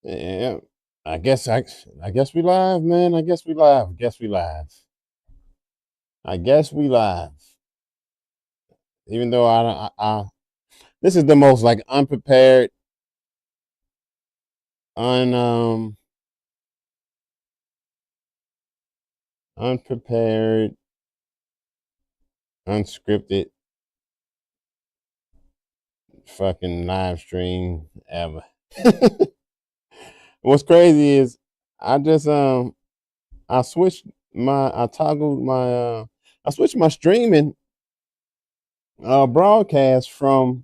Yeah, I guess we live, man. I guess we live. I guess we live. I guess we live. Even though this is the most like unprepared, un unprepared, unscripted fucking live stream ever. What's crazy is I just I switched I toggled I switched my streaming broadcast from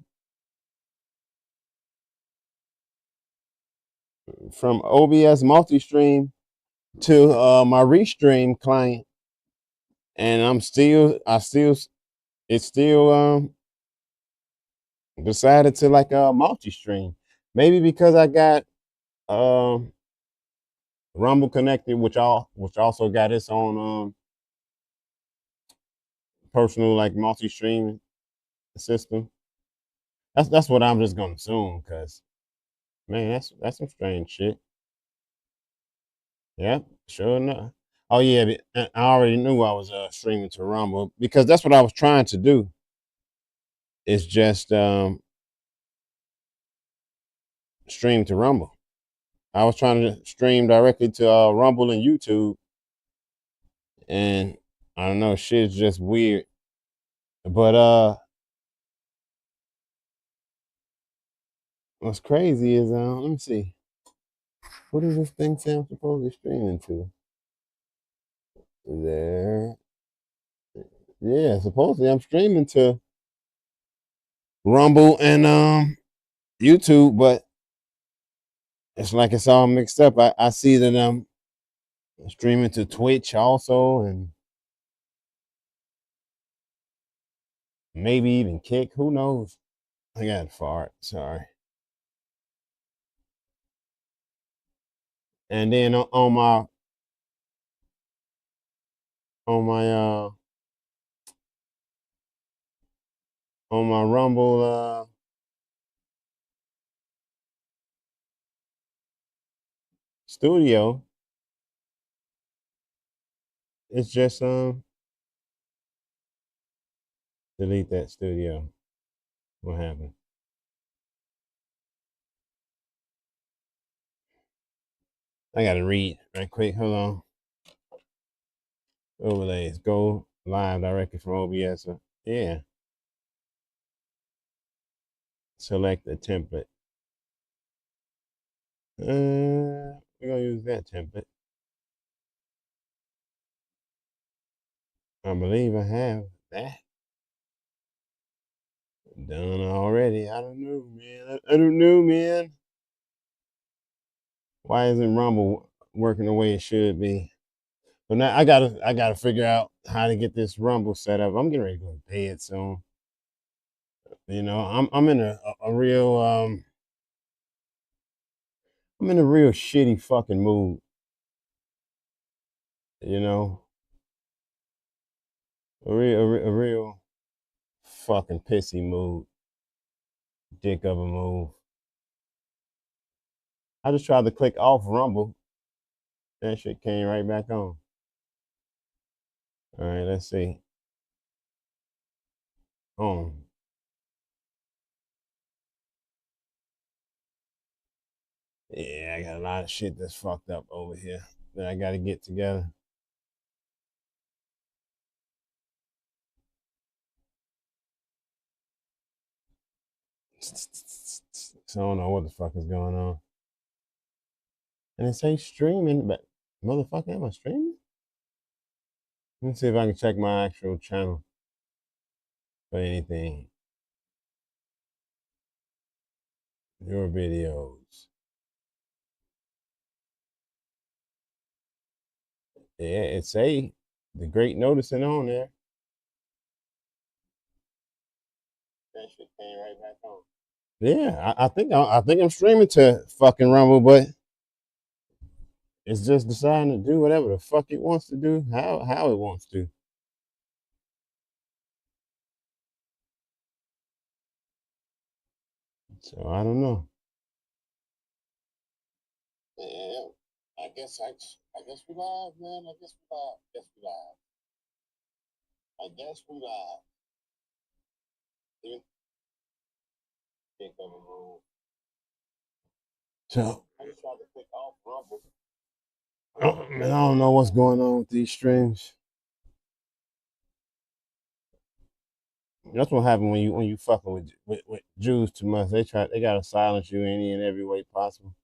OBS multi-stream to my Restream client, and it's still decided to like a multi-stream. Maybe because I got um Rumble connected, which also got its own personal like multi-stream system. That's what I'm just gonna assume, cause man, that's some strange shit. Yeah, sure enough. Oh yeah, I already knew I was streaming to Rumble because that's what I was trying to do. Is just stream to Rumble. I was trying to stream directly to Rumble and YouTube, and I don't know, shit's just weird. But what's crazy is let me see, what does this thing say I'm supposed to be streaming to? There, yeah, supposedly I'm streaming to Rumble and YouTube, but it's like it's all mixed up. I see that I'm streaming to Twitch also, and maybe even Kick. Who knows? I got to fart. Sorry. And then on my on my Rumble studio, it's just delete that studio. What happened? I gotta read right quick. Hold on. Overlays. Go live directly from OBS. Yeah. Select the template. We're gonna use that template. I believe I have that done already. I don't know, man. I don't know, man. Why isn't Rumble working the way it should be? But now I gotta figure out how to get this Rumble set up. I'm getting ready to go to bed soon. You know, I'm in a real I'm in a real shitty fucking mood. You know, a real fucking pissy mood, dick of a move. I just tried to click off Rumble. That shit came right back on. All right, let's see. Home. Yeah, I got a lot of shit that's fucked up over here that I got to get together. So I don't know what the fuck is going on. And it says streaming, but motherfucker, am I streaming? Let me see if I can check my actual channel for anything. Your videos. Yeah, it say the great noticing on there. That shit came right back on. Yeah, I think I'm streaming to fucking Rumble, but it's just deciding to do whatever the fuck it wants to do, how it wants to. So I don't know. Yeah, I guess we live, man. I guess we live. Guess we live. I guess we live. Even pick up a room. So I just tried to pick off Rumble. Man, I don't know what's going on with these streams. That's what happened when you fucking with Jews too much. They gotta silence you any and every way possible.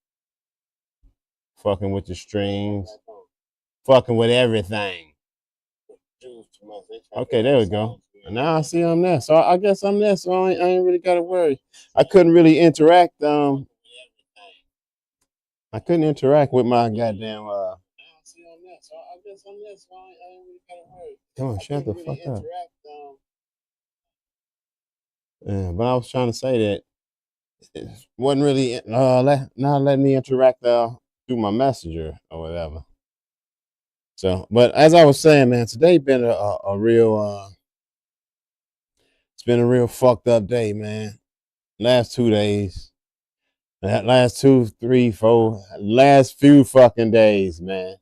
Fucking with the streams. Fucking with everything. Okay, there we go. And now I see I'm there. So I guess I'm there. So I ain't really gotta worry. I couldn't really interact. I couldn't interact with my goddamn. Come on, shut the fuck up. Yeah, but I was trying to say that it wasn't really not letting me interact through my messenger or whatever. So, but as I was saying, man, today been a real it's been a real fucked up day, man. Last 2 days, that last 2, 3, 4, last few fucking days, man.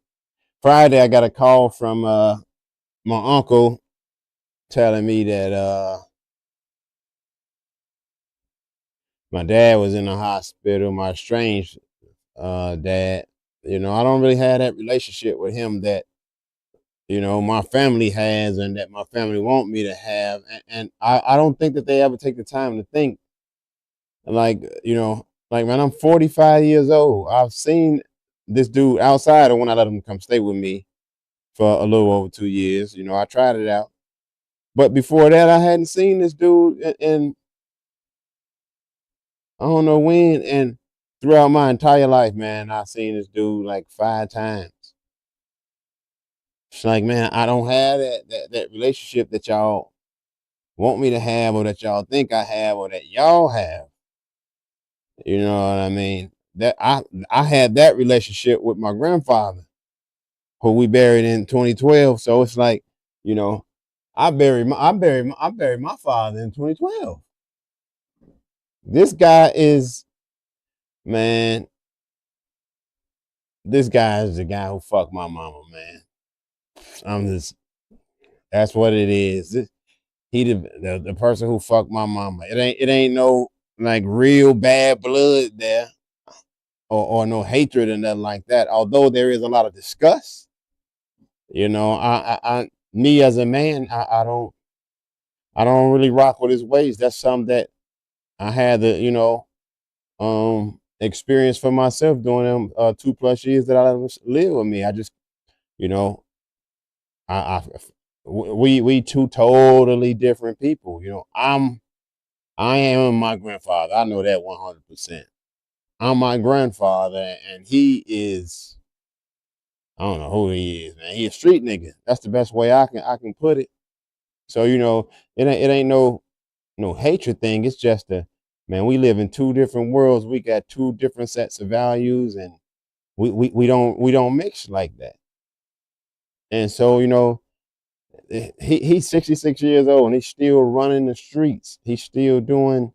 Friday, I got a call from my uncle telling me that my dad was in the hospital. My estranged dad. You know, I don't really have that relationship with him that my family has and that my family want me to have, and I don't think that they ever take the time to think like like, man, I'm 45 years old. I've seen this dude outside of when I let him come stay with me for a little over 2 years. I tried it out, but before that I hadn't seen this dude in I don't know when, and throughout my entire life, man, I've seen this dude like 5 times. It's like, man, I don't have that relationship that y'all want me to have, or that y'all think I have, or that y'all have. You know what I mean? That I had that relationship with my grandfather, who we buried in 2012. So it's like, you know, I buried my father in 2012. This guy is man. This guy is the guy who fucked my mama, man. I'm just That's what it is. He the person who fucked my mama. It ain't no like real bad blood there, or no hatred and nothing like that. Although there is a lot of disgust, me as a man, I don't really rock with his ways. That's something that I had to experience for myself during them 2+ years that I lived with me. I just you know I we two totally different people. I am my grandfather. I know that 100%. I'm my grandfather, and he is. I don't know who he is, man. He a street nigga. That's the best way I can put it. So it ain't no hatred thing. It's just man. We live in two different worlds. We got two different sets of values, and we don't mix like that. And so he's 66 years old, and he's still running the streets. He's still doing,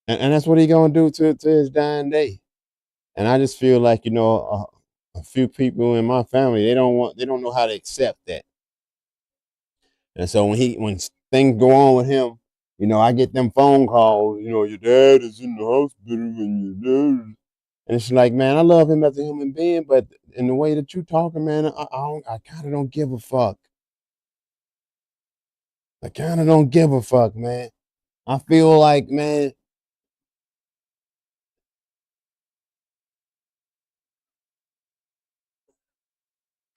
and that's what he gonna do to his dying day. And I just feel like a few people in my family, they don't know how to accept that. And so when things go on with him, I get them phone calls. Your dad is in the hospital, and your dad. And it's like, man, I love him as a human being, but in the way that you talking, man, I kind of don't give a fuck. I kind of don't give a fuck, man. I feel like, man,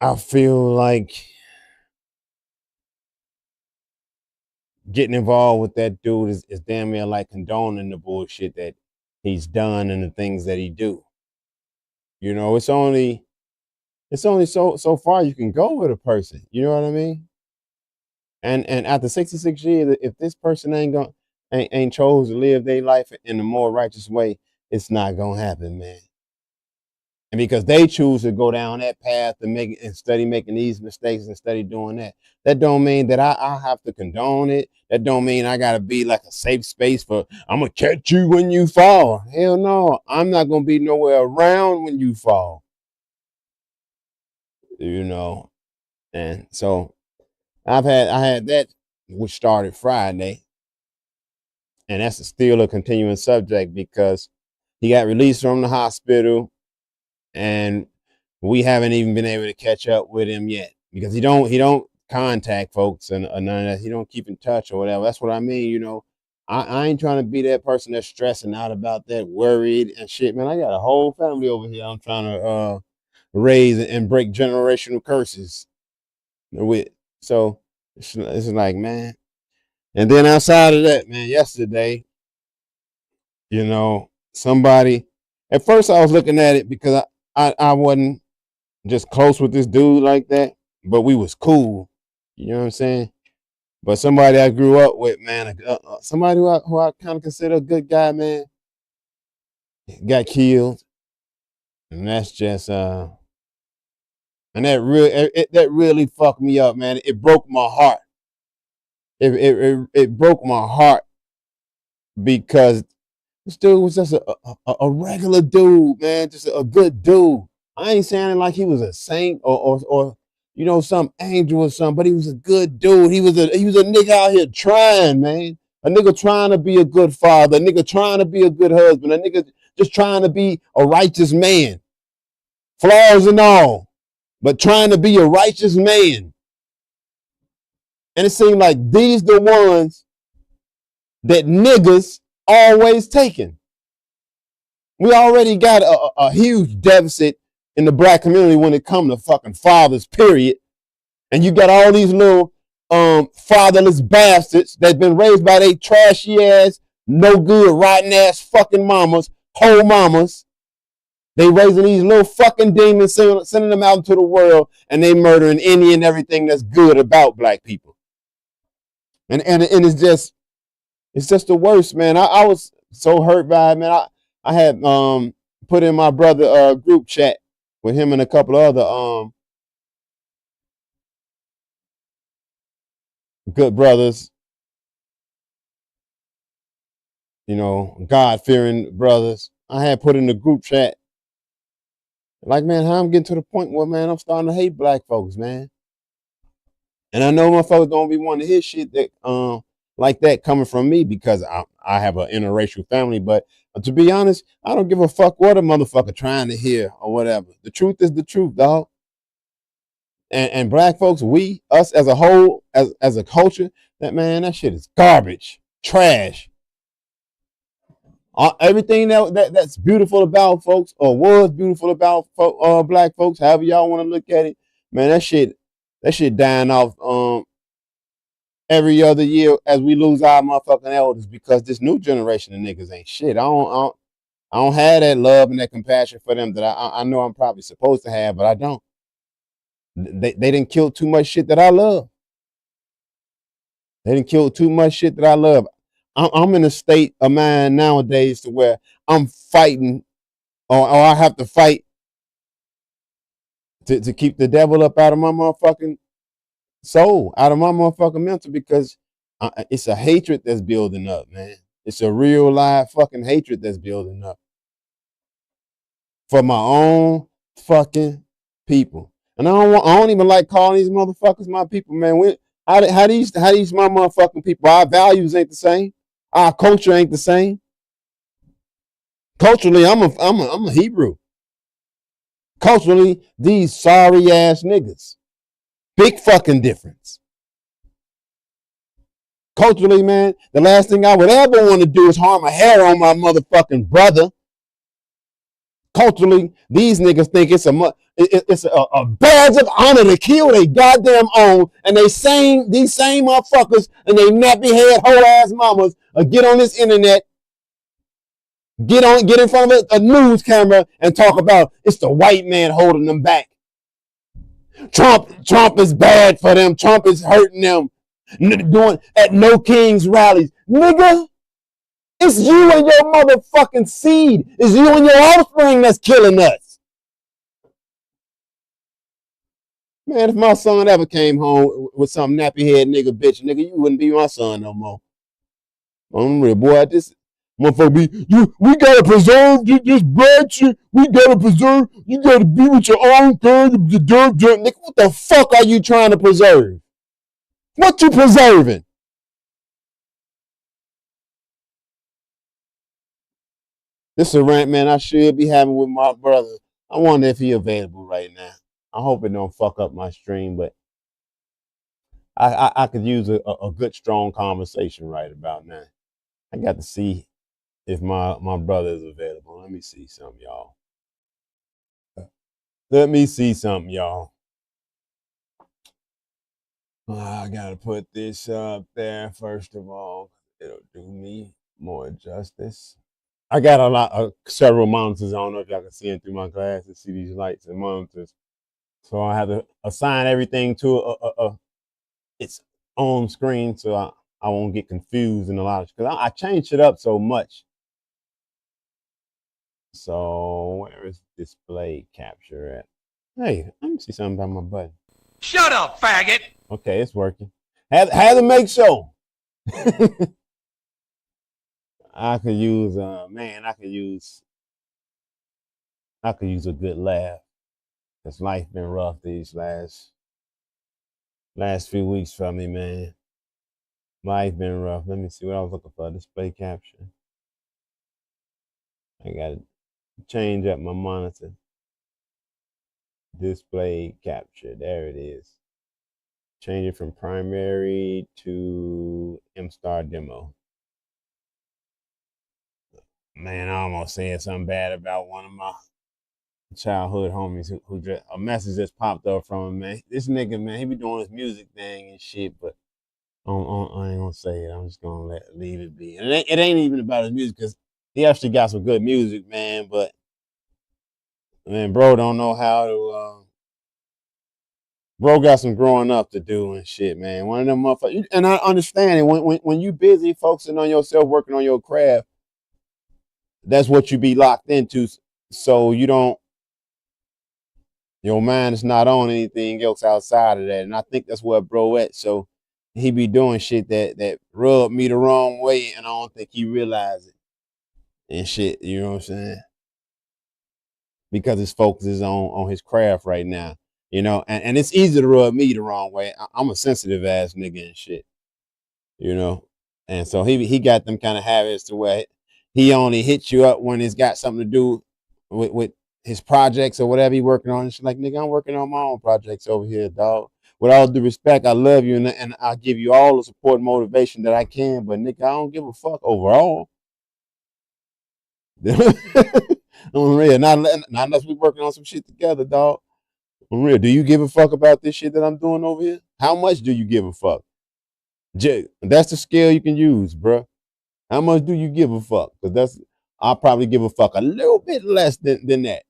I feel like getting involved with that dude is damn near like condoning the bullshit that he's done and the things that he do. It's only so far you can go with a person. You know what I mean? And after 66 years, if this person ain't chose to live their life in a more righteous way, it's not gonna happen, man. And because they choose to go down that path and study making these mistakes and study doing that, that don't mean that I have to condone it. That don't mean I gotta be like a safe space for I'm gonna catch you when you fall. Hell no, I'm not gonna be nowhere around when you fall. You know, and so I had that, which started Friday, and that's still a continuing subject because he got released from the hospital, and we haven't even been able to catch up with him yet because he don't contact folks and none of that. He don't keep in touch or whatever. That's what I mean. You know, I ain't trying to be that person that's stressing out about that, worried and shit. Man, I got a whole family over here. I'm trying to raise and break generational curses with. So it's like, man. And then outside of that, man, yesterday, you know, somebody. At first, I was looking at it because I wasn't just close with this dude like that, but we was cool. You know what I'm saying? But somebody I grew up with, man, somebody who I kind of consider a good guy, man, got killed, and that's just and that really fucked me up, man. It broke my heart. It broke my heart because this dude was just a regular dude, man, just a good dude. I ain't saying like he was a saint or you know some angel or something, but he was a good dude. He was a nigga out here trying, man. A nigga trying to be a good father, a nigga trying to be a good husband, a nigga just trying to be a righteous man, flaws and all, but trying to be a righteous man. And it seemed like these the ones that niggas always taking. We already got a huge deficit in the black community when it comes to fucking fathers, period. And you got all these little fatherless bastards that's been raised by they trashy ass, no good, rotten ass fucking mamas, whole mamas. They raising these little fucking demons, sending them out into the world, and they murdering any and everything that's good about black people. And it's just the worst, man. I was so hurt by it, man. I had put in my brother group chat with him and a couple of other good brothers, you know, God-fearing brothers. I had put in the group chat, like, man, how I'm getting to the point where, man, I'm starting to hate black folks, man. And I know motherfuckers don't be wanting to hear shit that like that coming from me because I have an interracial family. But to be honest, I don't give a fuck what a motherfucker trying to hear or whatever. The truth is the truth, dog. And black folks, us as a whole, as a culture, that shit is garbage, trash. Everything that's beautiful about folks or was beautiful about black folks, however y'all want to look at it, man, that shit dying off every other year as we lose our motherfucking elders because this new generation of niggas ain't shit. I don't have that love and that compassion for them that I know I'm probably supposed to have, but I don't. They didn't kill too much shit that I love. They didn't kill too much shit that I love. I'm in a state of mind nowadays to where I'm fighting or I have to fight to keep the devil up out of my motherfucking soul, out of my motherfucking mental, because it's a hatred that's building up, man. It's a real live fucking hatred that's building up for my own fucking people. And I don't even like calling these motherfuckers my people, man. How these my motherfucking people? Our values ain't the same. Our culture ain't the same. Culturally, I'm a Hebrew. Culturally, these sorry ass niggas. Big fucking difference. Culturally, man, the last thing I would ever want to do is harm a hair on my motherfucking brother. Culturally, these niggas think it's a badge of honor to kill they goddamn own, and these same motherfuckers and they nappy head whole ass mamas get on this internet, get in front of a news camera and talk about it's the white man holding them back. Trump is bad for them. Trump is hurting them. Doing at No Kings rallies, nigga. It's you and your motherfucking seed. It's you and your offspring that's killing us. Man, if my son ever came home with some nappy head nigga bitch, nigga, you wouldn't be my son no more. I'm real, boy. This motherfucker be you. We gotta preserve this blood shit. We gotta preserve. You gotta be with your own girl. The dirt, nigga. What the fuck are you trying to preserve? What you preserving? This is a rant, man. I should be having with my brother. I wonder if he available right now. I hope it don't fuck up my stream, but I could use a good strong conversation right about now. I got to see if my brother is available. Let me see something, y'all. Let me see something, y'all. I gotta put this up there first of all. It'll do me more justice. I got a lot of several monitors. I don't know if y'all can see it through my glasses. See these lights and monitors. So I have to assign everything to its own screen, so I won't get confused in a lot of because I changed it up so much. So where is display capture at? Hey, let me see something about my button. Shut up, faggot! Okay, it's working. Had to make sure. I could use man, I could use a good laugh. Cause life been rough these last few weeks for me, man. Life been rough. Let me see what I was looking for. Display capture. I gotta change up my monitor. Display capture. There it is. Change it from primary to MStar demo. Man, I almost said something bad about one of my childhood homies who just, a message just popped up from him, man. This nigga, man, he be doing his music thing and shit, but I ain't gonna say it. I'm just gonna leave it be. And it ain't even about his music because he actually got some good music, man. But man, bro, don't know how to. Bro got some growing up to do and shit, man. One of them motherfuckers, and I understand it. When you busy focusing on yourself, working on your craft, that's what you be locked into. So you don't, your mind is not on anything else outside of that. And I think that's where bro at. So he be doing shit that rub me the wrong way, and I don't think he realize it and shit. You know what I'm saying? Because his focus is on his craft right now. You know, and it's easy to rub me the wrong way. I'm a sensitive ass nigga and shit. You know, and so he got them kind of habits to where he only hits you up when it's got something to do with his projects or whatever he working on. It's like, nigga, I'm working on my own projects over here, dog. With all due respect, I love you and I give you all the support and motivation that I can, but nigga, I don't give a fuck overall. On real, not unless we working on some shit together, dog. On real, do you give a fuck about this shit that I'm doing over here? How much do you give a fuck? That's the scale you can use, bro. How much do you give a fuck? Because I'll probably give a fuck a little bit less than that.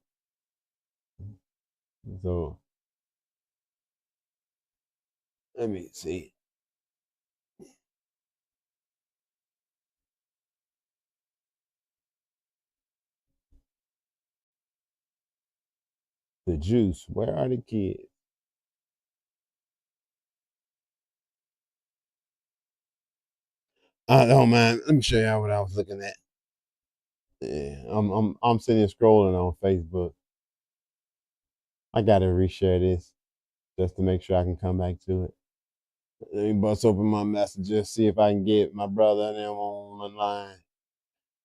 So let me see. The juice. Where are the kids? I don't mind. Let me show y'all what I was looking at. Yeah, I'm sitting scrolling on Facebook. I gotta reshare this just to make sure I can come back to it. Let me bust open my messages, see if I can get my brother and them on the line.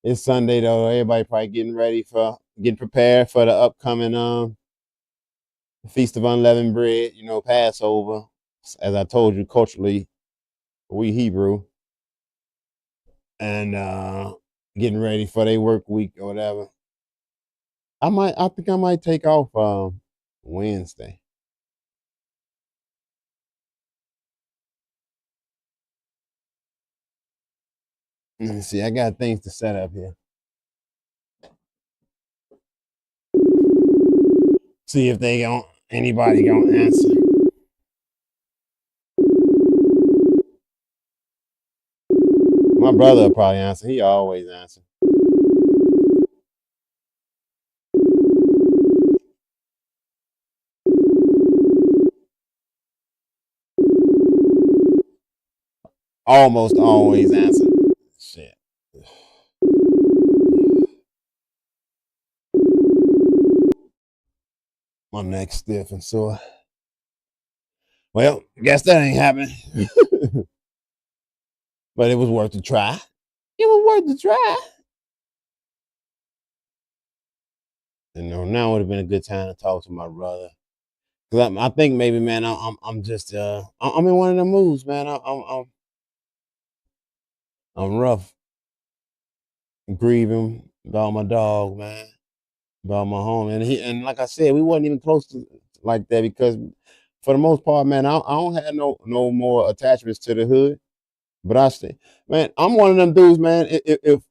It's Sunday though. Everybody probably getting prepared for the upcoming Feast of Unleavened Bread, you know, Passover. As I told you, culturally, we Hebrew. And getting ready for their work week or whatever. I think I might take off Wednesday. Let me see. I got things to set up here. See if anybody gonna answer. My brother will probably answer. He always answer. almost always answer. Shit. My neck's stiff and sore. Well, guess that ain't happening. But it was worth a try. It was worth a try. Now would have been a good time to talk to my brother. Cause I think maybe, man, I'm just I'm in one of the moods, man. I'm rough, grieving about my dog, man, about my home, and like I said, we wasn't even close to like that because for the most part, man, I don't have no more attachments to the hood. But I say, man, I'm one of them dudes, man. If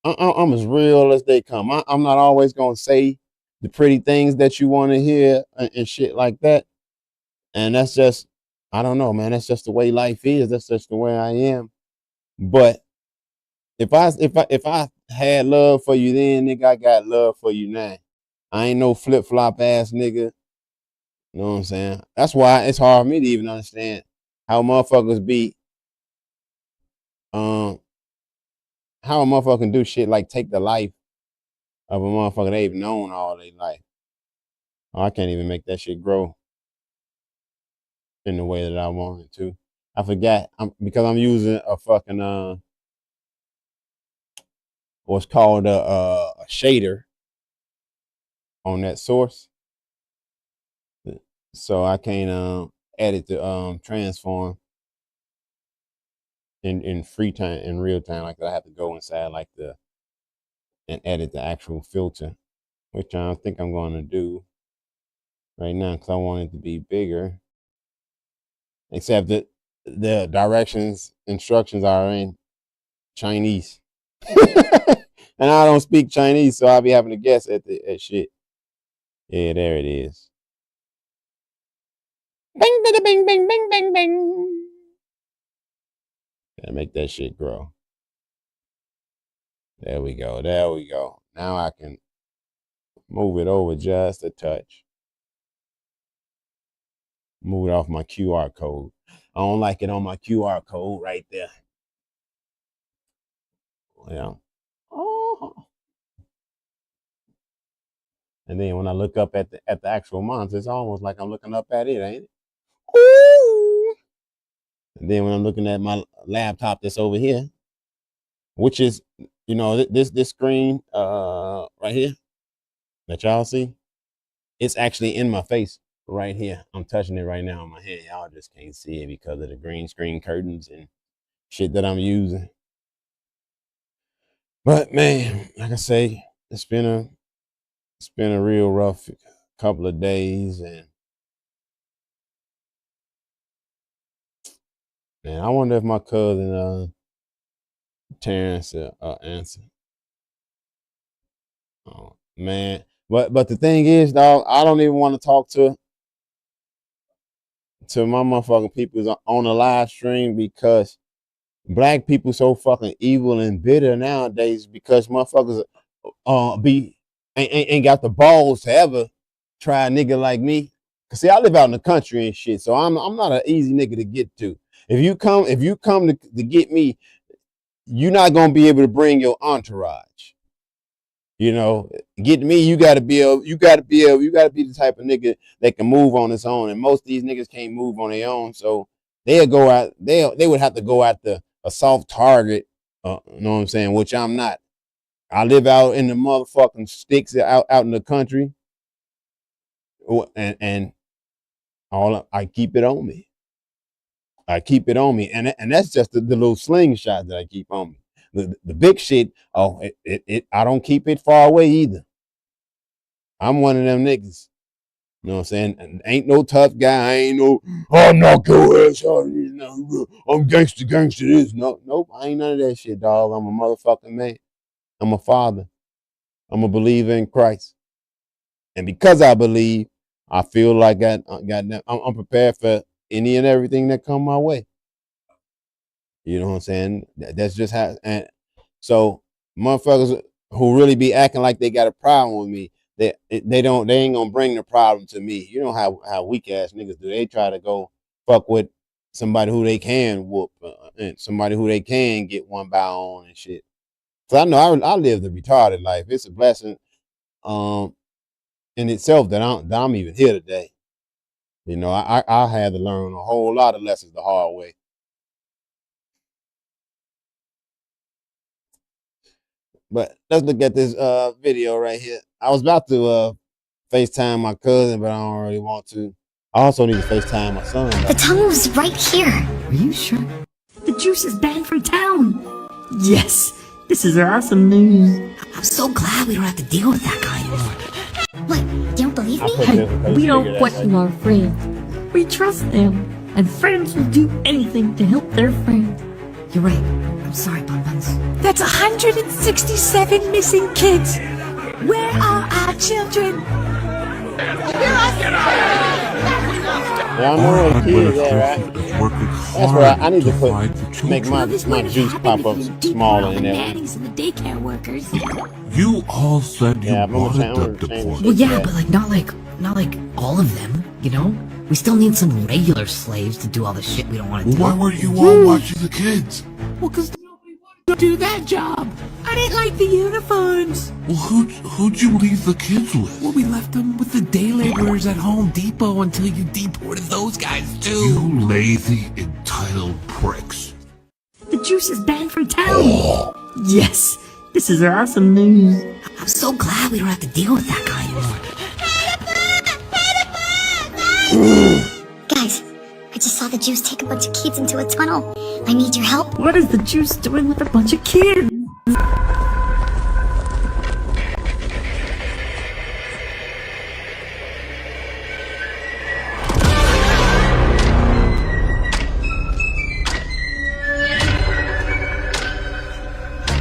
I'm as real as they come, I'm not always gonna say the pretty things that you want to hear and shit like that. And that's just, I don't know, man. That's just the way life is. That's just the way I am. But if I had love for you then, nigga, I got love for you now. I ain't no flip flop ass nigga. You know what I'm saying? That's why it's hard for me to even understand how motherfuckers be um how a motherfucker can do shit like take the life of a motherfucker they've known all their life. Oh, I can't even make that shit grow in the way that I want it to. I forgot because I'm using a fucking what's called a shader on that source, so I can't edit the transform in free time in real time. Like I have to go inside like and edit the actual filter, which I think I'm going to do right now because I want it to be bigger. Except that the instructions are in Chinese. And I don't speak Chinese, so I'll be having to guess at shit. Yeah, there it is. Bing, bing, bing, bing, bing, bing, bing. Gotta make that shit grow. There we go. There we go. Now I can move it over just a touch. Move it off my QR code. I don't like it on my QR code right there. Yeah. Oh. And then when I look up at the actual monitor, it's almost like I'm looking up at it, ain't it? Ooh. And then when I'm looking at my laptop that's over here, which is, this screen right here that y'all see, it's actually in my face right here. I'm touching it right now on my head. Y'all just can't see it because of the green screen curtains and shit that I'm using. But man, like I say, it's been a real rough couple of days, and man, I wonder if my cousin Terrence answer. Oh man, but the thing is, dog, I don't even want to talk to my motherfucking people on the live stream because black people so fucking evil and bitter nowadays because motherfuckers be ain't got the balls to ever try a nigga like me. Cause see, I live out in the country and shit, so I'm not an easy nigga to get to. If you come to get me, you're not gonna be able to bring your entourage. Get me, you gotta be the type of nigga that can move on his own. And most of these niggas can't move on their own. So they would have to go after a soft target, you know what I'm saying, which I'm not. I live out in the motherfucking sticks out in the country. And all I keep it on me. I keep it on me. And that's just the little slingshot that I keep on me. The big shit, I don't keep it far away either. I'm one of them niggas. You know what I'm saying? And ain't no tough guy. I ain't no, I'm not your ass out. I'm gangster this. Nope. I ain't none of that shit, dog. I'm a motherfucking man. I'm a father. I'm a believer in Christ. And because I believe, I feel like I'm prepared for any and everything that come my way. You know what I'm saying? That's just how. And so motherfuckers who really be acting like they got a problem with me, they ain't gonna bring the problem to me. You know how weak ass niggas do. They try to go fuck with somebody who they can whoop, and somebody who they can get one by on and shit. So I know I live the retarded life. It's a blessing, in itself that I'm even here today. You know, I had to learn a whole lot of lessons the hard way. But let's look at this video right here. I was about to FaceTime my cousin, but I don't really want to. I also need to FaceTime my son. The tunnel's right here. Are you sure? The juice is banned from town. Yes, this is awesome news. I'm so glad we don't have to deal with that guy anymore. What? You don't believe me? Hey, we don't question our friends. We trust them, and friends will do anything to help their friend. You're right. I'm sorry, Bonbons. That's 167 missing kids. Where are our children? Yeah, I know where the kids at, right? That's where I need to make my juice pop up smaller in there. Nannies and the daycare workers. You all said you wanted them deported. Well, yeah, but not like all of them. You know, we still need some regular slaves to do all the shit we don't want to do. Why were you all watching the kids? Well, because nobody wanted to do that job. I didn't like the uniforms. Well, who'd you leave the kids with? Well, we left them with the day laborers at Home Depot until you deported those guys too. You lazy, entitled pricks. The juice is banned from town. Yes, this is awesome news. I'm so glad we don't have to deal with that guy anymore. Guys, I just saw the Jews take a bunch of kids into a tunnel. I need your help. What is the juice doing with a bunch of kids?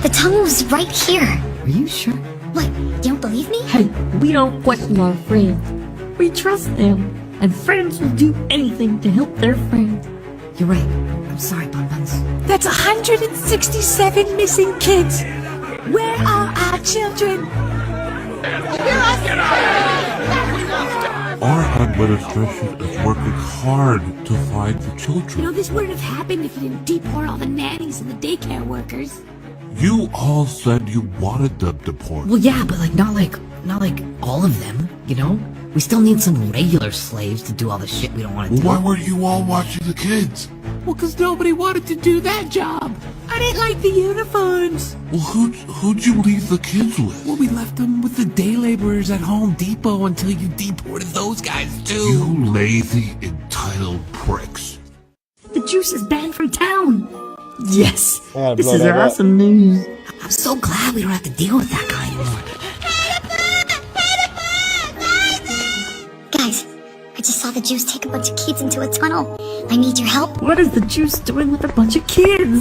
The tunnel's right here. Are you sure? What? You don't believe me? Hey, we don't question our friends. We trust them, and friends will do anything to help their friend. You're right. I'm sorry, Bonbons. That's 167 missing kids. Where are our children? Our administration is working hard to find the You children. know, this wouldn't have happened if you didn't deport all the nannies and the daycare workers. You all said you wanted them deported. Well, yeah, but not like all of them. You know, we still need some regular slaves to do all the shit we don't want to do. Why were you all watching the kids? Well, because nobody wanted to do that job. I didn't like the uniforms. Well, who'd you leave the kids with? Well, we left them with the day laborers at Home Depot until you deported those guys too. You lazy, entitled pricks. The juice is banned from town. Yes, gotta this blow is that up. awesome news. I'm so glad we don't have to deal with that guy anymore. Guys, I just saw the Jews take a bunch of kids into a tunnel. I need your help. What is the juice doing with a bunch of kids?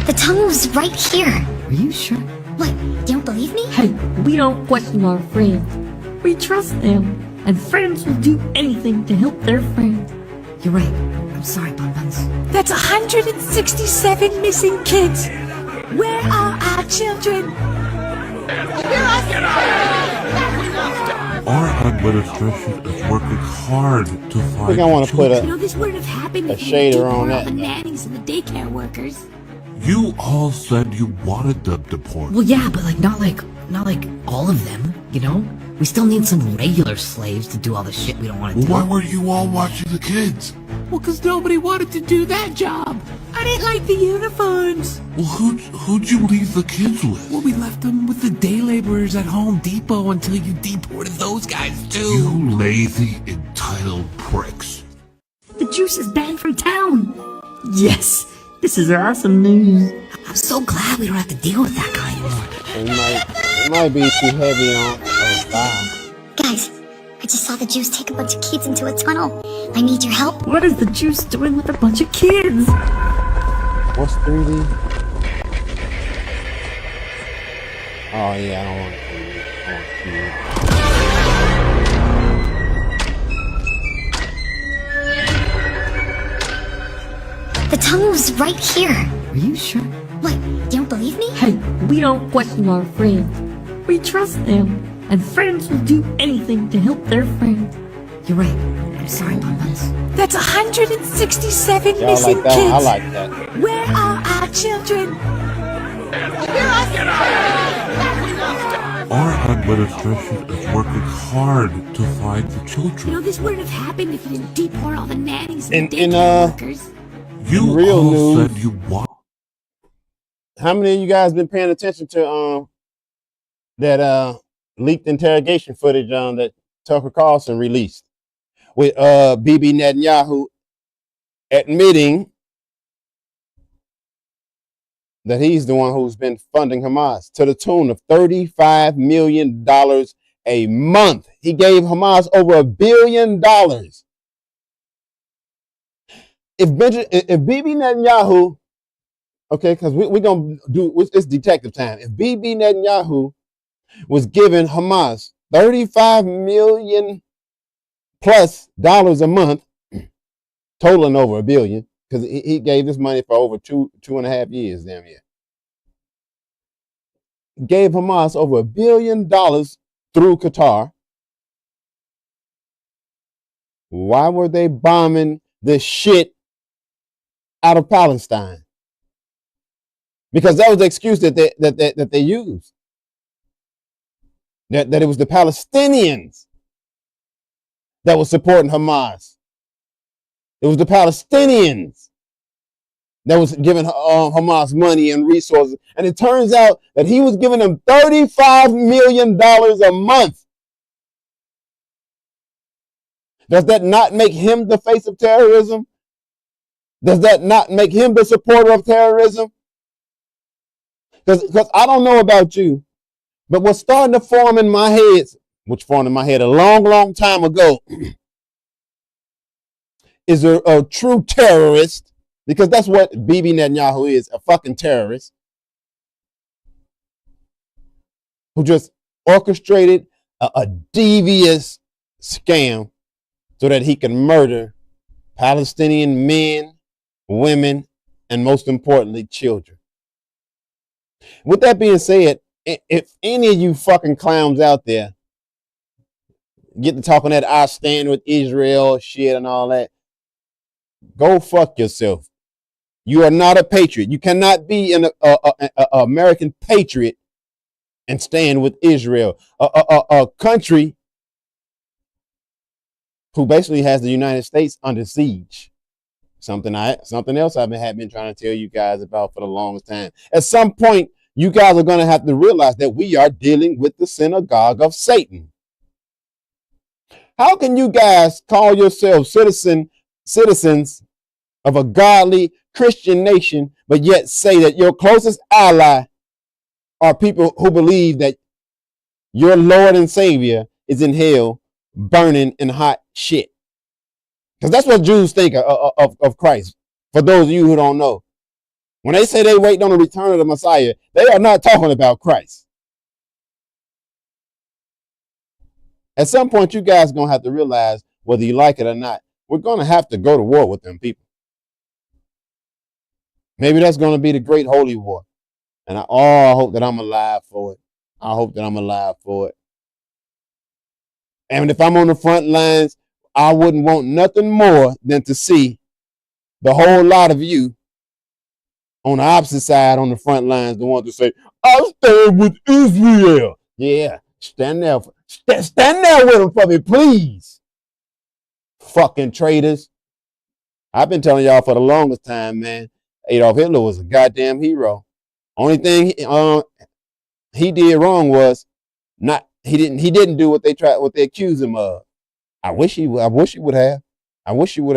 The tunnel's right here. Are you sure? What? You don't believe me? Hey, we don't question our friends. We trust them, and friends will do anything to help their friend. You're right. I'm sorry, Bonbons. That's 167 missing kids. Where are our children? Our administration is working hard to I find think I want the to put children. You know, this wouldn't have happened a if you didn't shader deport on all that. the nannies and the daycare workers. You all said you wanted them deported. Well, yeah, but not like all of them. You know, we still need some regular slaves to do all the shit we don't want to do. Why were you all watching the kids? Well, because nobody wanted to do that job. I didn't like the uniforms. Well, who'd you leave the kids with? Well, we left them with the day laborers at Home Depot until you deported those guys too. You lazy, entitled pricks. The juice is banned from town. Yes, this is awesome news. I'm so glad we don't have to deal with that guy anymore. It might be too heavy on. Oh, wow. Guys, I just saw the Jews take a bunch of kids into a tunnel. I need your help. What is the juice doing with a bunch of kids? What's 3D? Oh yeah, I don't want 3D. I want 2D. The tunnel is right here. Are you sure? What, you don't believe me? Hey, we don't question our friends. We trust them, and friends will do anything to help their friends. You're right. I'm sorry, Bonbons. That's 167 Y'all missing like that one? I kids. like that. Where are our children? Our administration is working hard to find the You know, children. this wouldn't have happened if you didn't deport all the nannies and In daycare workers. You real all news. said you want. How many of you guys been paying attention to that leaked interrogation footage that Tucker Carlson released with Bibi Netanyahu admitting that he's the one who's been funding Hamas to the tune of $35 million a month. He gave Hamas over $1 billion. If Bibi Netanyahu, okay, because we're going to do, it's detective time. If Bibi Netanyahu was giving Hamas $35 million plus a month, totaling over $1 billion, because he gave this money for over two and a half years, damn near. Gave Hamas over $1 billion through Qatar. Why were they bombing the shit out of Palestine? Because that was the excuse that they used. That it was the Palestinians that was supporting Hamas. It was the Palestinians that was giving Hamas money and resources. And it turns out that he was giving them $35 million a month. Does that not make him the face of terrorism? Does that not make him the supporter of terrorism? Because I don't know about you, but what's starting to form in my head, which formed in my head a long, long time ago, is a true terrorist, because that's what Bibi Netanyahu is, a fucking terrorist who just orchestrated a devious scam so that he can murder Palestinian men, women, and most importantly, children. With that being said, if any of you fucking clowns out there get to talking that I stand with Israel shit and all that, go fuck yourself. You are not a patriot. You cannot be an American patriot and stand with Israel, a country who basically has the United States under siege. Something else I've been trying to tell you guys about for the longest time. At some point, you guys are going to have to realize that we are dealing with the synagogue of Satan. How can you guys call yourselves citizens of a godly Christian nation, but yet say that your closest ally are people who believe that your Lord and Savior is in hell, burning in hot shit? Because that's what Jews think of Christ. For those of you who don't know, when they say they wait on the return of the Messiah, they are not talking about Christ. At some point, you guys are going to have to realize, whether you like it or not, we're going to have to go to war with them people. Maybe that's going to be the great holy war. And I hope that I'm alive for it. I hope that I'm alive for it. And if I'm on the front lines, I wouldn't want nothing more than to see the whole lot of you on the opposite side on the front lines, the ones to say, I stand with Israel. Yeah, stand there with them for me, please. Fucking traitors. I've been telling y'all for the longest time, man, Adolf Hitler was a goddamn hero. Only thing he did wrong was he didn't do what they accused him of. I wish he would have. I wish he would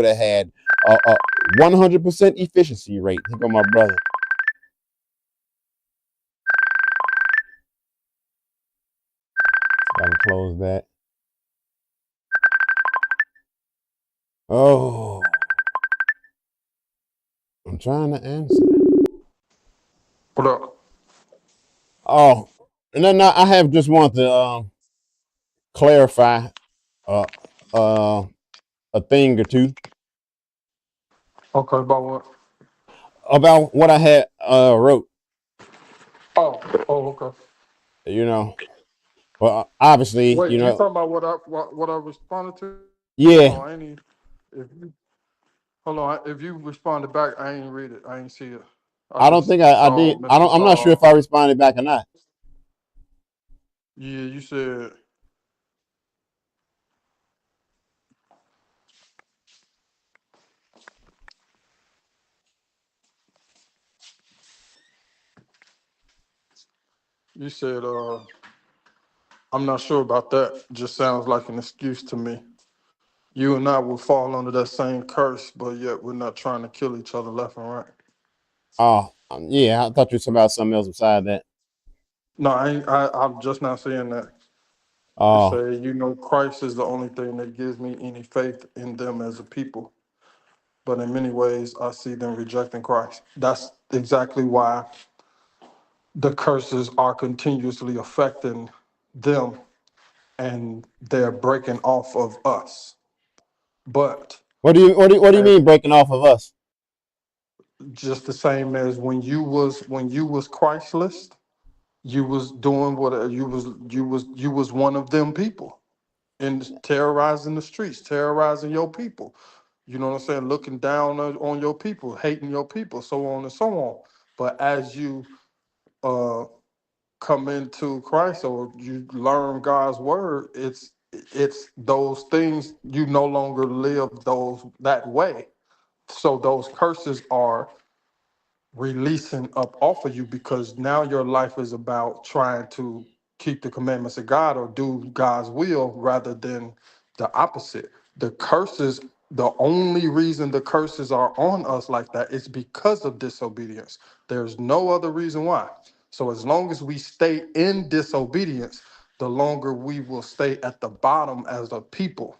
have had a 100% efficiency rate. Here go my brother. So I can close that. Oh, I'm trying to answer. What up? Oh, and then I have just want to clarify a thing or two. Okay, about what? about what I had wrote. Oh, okay. You know, well, obviously, Wait, you you know, talking about what I responded to? Hold yeah. on, I ain't even, if you hold on, if you responded back, I ain't read it. I ain't see it. I I don't just think I saw did. I Mr. don't. I'm not sure if I Carl. responded back or not. Yeah, you said I'm not sure about that. Just sounds like an excuse to me. You and I will fall under that same curse, but yet we're not trying to kill each other left and right. Oh, yeah. I thought you were talking about something else beside that. No, I'm just not saying that. It Oh, say, Christ is the only thing that gives me any faith in them as a people. But in many ways, I see them rejecting Christ. That's exactly why the curses are continuously affecting them and they're breaking off of us. But what do you as mean breaking off of us? just the same as when you was Christless, you was doing what you was one of them people and terrorizing the streets, terrorizing your people. You know what I'm saying? Looking down on your people, hating your people, so on and so on. But as you uh come into Christ or you learn God's word, it's those things you no longer live those that way. So those curses are releasing up off of you because now your life is about trying to keep the commandments of God or do God's will rather than the opposite. The curses, the only reason the curses are on us like that is because of disobedience. There's no other reason why. So as long as we stay in disobedience, the longer we will stay at the bottom as a people.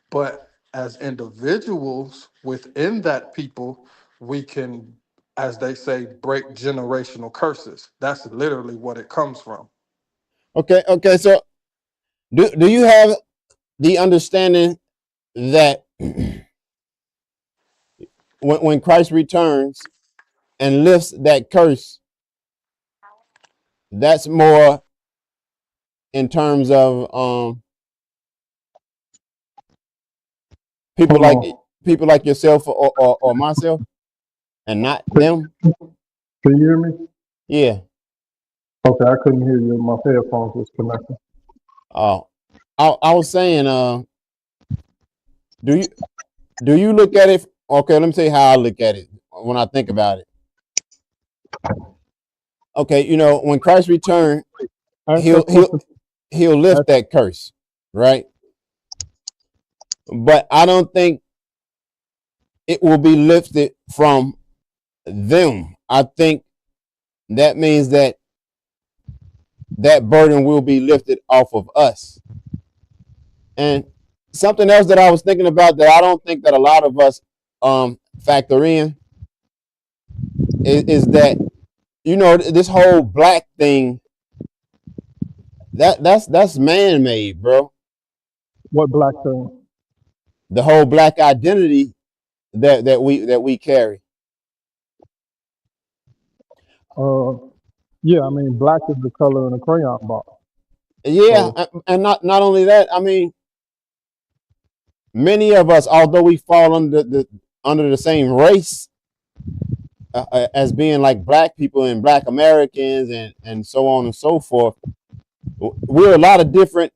But as individuals within that people, we can, as they say, break generational curses. That's literally what it comes from. Okay. Okay. So do you have the understanding that when Christ returns and lifts that curse, that's more in terms of people Hold like on. people like yourself or myself, and not them? Can you hear me? Yeah. Okay, I couldn't hear you. My headphones was connected. Oh, I was saying, do you look at it? Okay, let me tell you how I look at it when I think about it. Okay, when Christ returns, Ask he'll that he'll question. he'll lift that curse, right? But I don't think it will be lifted from them. I think that means that burden will be lifted off of us. And something else that I was thinking about that I don't think that a lot of us factor in is that this whole black thing that's man made, bro. What black thing? The whole black identity that we carry. Uh, yeah, I mean, black is the color in a crayon box. Yeah, So, and not only that. I mean, many of us, although we fall under the same race as being like black people and black Americans and so on and so forth, we're a lot of different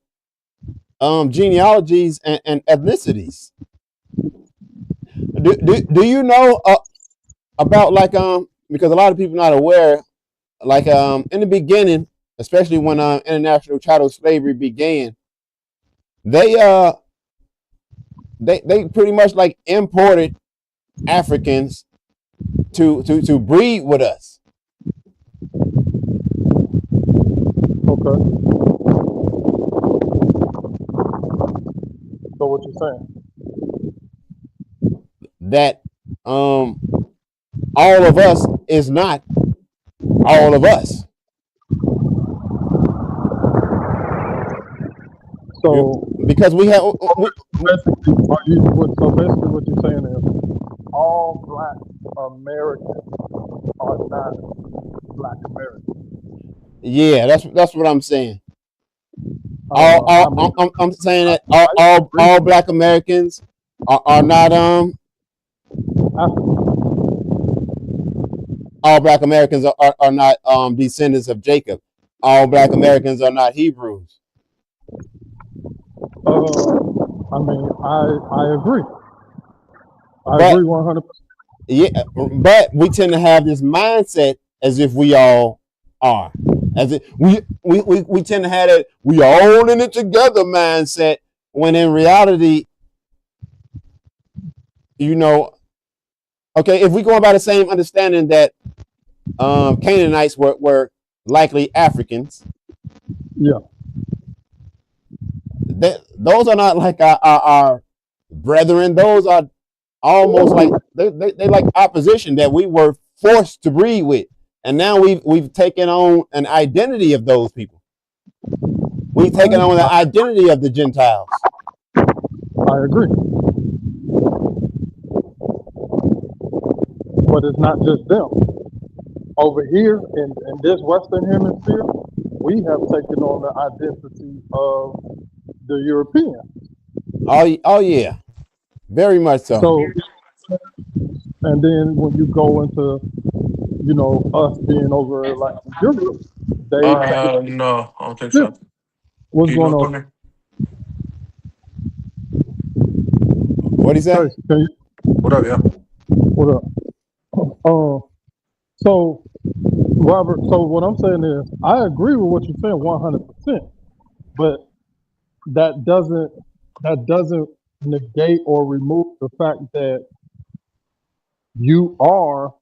genealogies and ethnicities. Do you know about like because a lot of people not aware, like in the beginning, especially when international chattel slavery began, they they pretty much like imported Africans to breed with us. okay. So what you saying? That all of us is not all of us. So Because we have basically, so basically what you're saying is all black Americans are not Black Americans. Yeah, that's what I'm saying. I mean, I'm saying that I agree all with Black Americans are not African. all Black Americans are not descendants of Jacob. All Black Americans are not Hebrews. I mean, I agree. I But agree 100%. yeah, but we tend to have this mindset as if we all are. As if we tend to have that we all in it together mindset, when in reality, you know, okay, if we go by the same understanding that Canaanites were likely Africans, Yeah. those are not like our brethren. Those are almost like they like opposition that we were forced to breed with, and now we've taken on an identity of those people. We've taken on the identity of the Gentiles. I agree. But it's not just them. Over here in this Western Hemisphere, we have taken on the identity of the European. Oh yeah, very much so. So, and then when you go into, us being over like Europe, No, I don't think yeah, so. what's Can you going know, on? Tony? What he say? Tracy, can you, What up, yeah? what up? So, Robert, so what I'm saying is, I agree with what you're saying 100%, but that doesn't negate or remove the fact that you are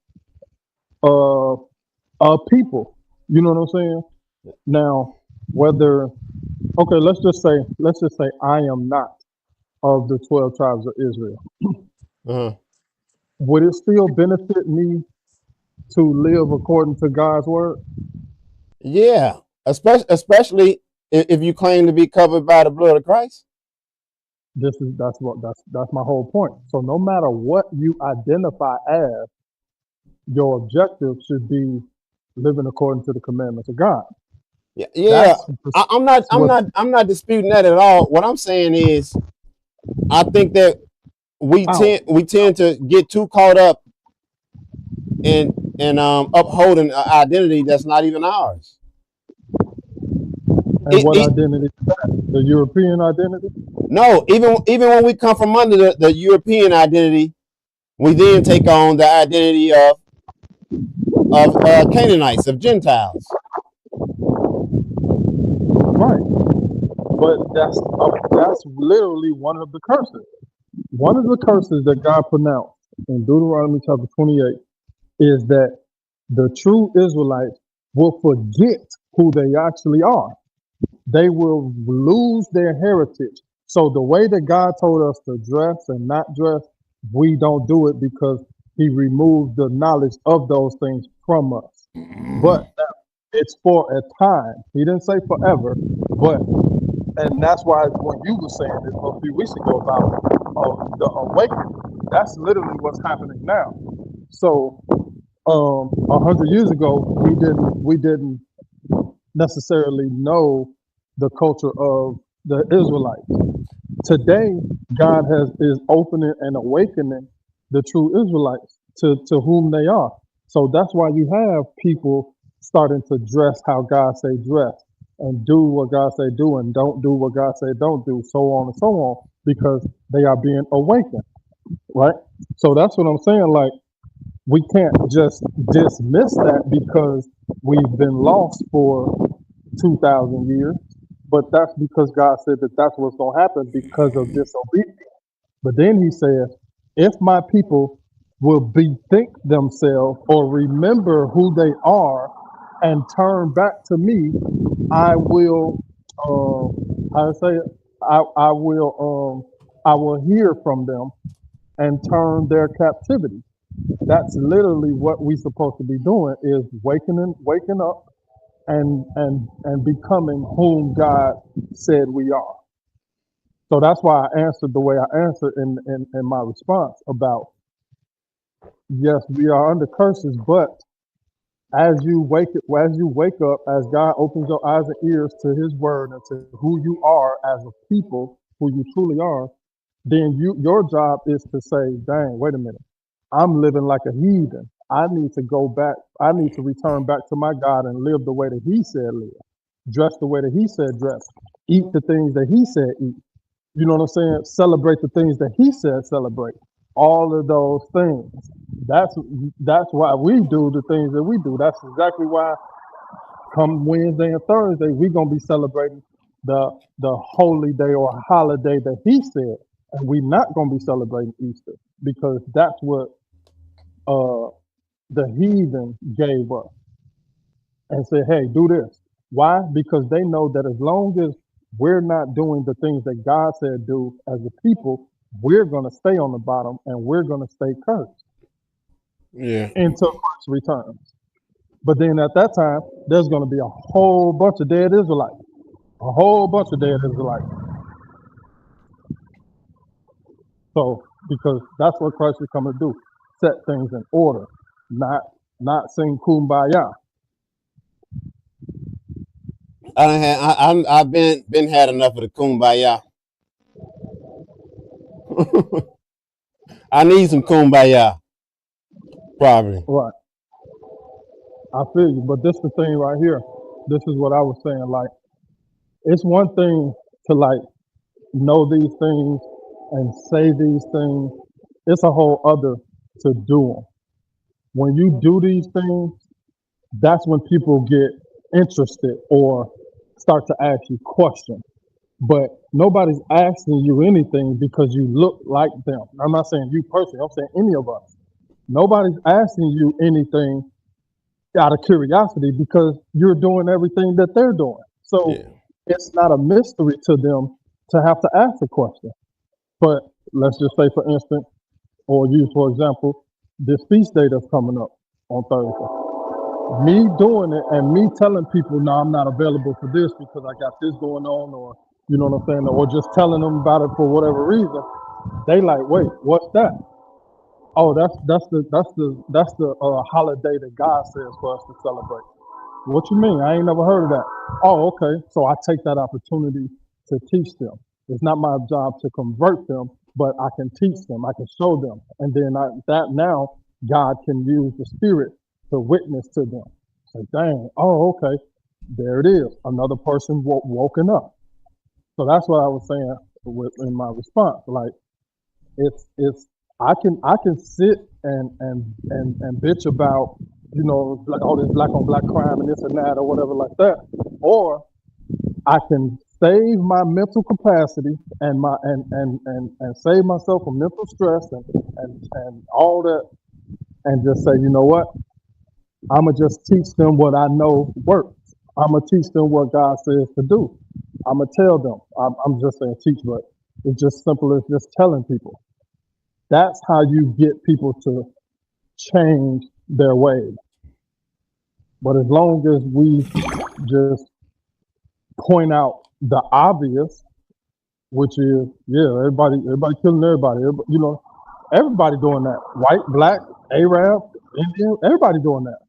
a people. You know what I'm saying? Now, whether okay, let's just say I am not of the 12 tribes of Israel. Uh-huh. Would it still benefit me to live according to God's word? Yeah, especially if you claim to be covered by the blood of Christ. That's my whole point. So no matter what you identify as, your objective should be living according to the commandments of God. Yeah. That's I'm not disputing that at all. What I'm saying is, I think that we out. tend to get too caught up in upholding an identity that's not even ours. And what identity is that? The European identity? No, even when we come from under the European identity, we then take on the identity of Canaanites, of Gentiles. Right. But that's literally one of the curses. One of the curses that God pronounced in Deuteronomy chapter 28 is that the true Israelites will forget who they actually are. They will lose their heritage. So the way that God told us to dress and not dress, we don't do it because he removed the knowledge of those things from us. But it's for a time. He didn't say forever, but and that's why when you were saying this a few weeks ago about the awakening, that's literally what's happening now. So 100 years ago, we didn't necessarily know the culture of the Israelites. Today, God is opening and awakening the true Israelites to whom they are. So that's why you have people starting to dress how God say dress and do what God say do and don't do what God say don't do, so on and so on, because they are being awakened, right? So that's what I'm saying. Like, we can't just dismiss that because we've been lost for 2,000 years, but that's because God said that that's what's going to happen because of disobedience. But then he said, if my people will bethink themselves or remember who they are and turn back to me, I will, how to say it? I will hear from them and turn their captivity. That's literally what we're supposed to be doing is waking up and becoming whom God said we are. So that's why I answered the way I answered in my response about, yes, we are under curses, but as you wake up, as God opens your eyes and ears to His word and to who you are as a people, who you truly are, then your job is to say, dang, wait a minute, I'm living like a heathen. I need to go back. I need to return back to my God and live the way that He said live, dress the way that He said dress, eat the things that He said eat. You know what I'm saying? Celebrate the things that He said celebrate. All of those things. That's why we do the things that we do. That's exactly why come Wednesday and Thursday we're gonna be celebrating the holy day or holiday that He said, and we're not gonna be celebrating Easter because that's what the heathen gave us and said, hey, do this. Why? Because they know that as long as we're not doing the things that God said do as a people, we're going to stay on the bottom and we're going to stay cursed Yeah. until Christ returns. But then at that time, there's going to be a whole bunch of dead Israelites. A whole bunch of dead Israelites. So, because that's what Christ is coming to do. Set things in order. Not sing kumbaya. I've been had enough of the kumbaya. I need some kumbaya, probably. Right. I feel you. But this is the thing right here. This is what I was saying. Like, it's one thing to like know these things and say these things. It's a whole other to do them. When you do these things, that's when people get interested or start to ask you questions. But nobody's asking you anything because you look like them. I'm not saying you personally, I'm saying any of us. Nobody's asking you anything out of curiosity because you're doing everything that they're doing. So Yeah. it's not a mystery to them to have to ask a question. But let's just say, for instance, or use for example, this feast day that's coming up on Thursday. Me doing it and me telling people, no, I'm not available for this because I got this going on, or you know what I'm saying, or just telling them about it for whatever reason. They like, wait, what's that? Oh, that's the holiday that God says for us to celebrate. What you mean? I ain't never heard of that. Oh, okay. So I take that opportunity to teach them. It's not my job to convert them, but I can teach them. I can show them, and then now God can use the Spirit to witness to them. Say, dang, oh, okay, there it is, another person woken up. So that's what I was saying in my response. Like, it's I can sit and bitch about, you know, like all this black on black crime and this and that or whatever like that, or I can save my mental capacity and my and save myself from mental stress and all that, and just say, you know what, I'm going to just teach them what I know works. I'm going to teach them what God says to do. I'm going to tell them. I'm just saying teach, but it's just simple as just telling people. That's how you get people to change their ways. But as long as we just point out the obvious, which is, yeah, everybody killing everybody. You know, everybody doing that. White, black, Arab, Indian, everybody doing that.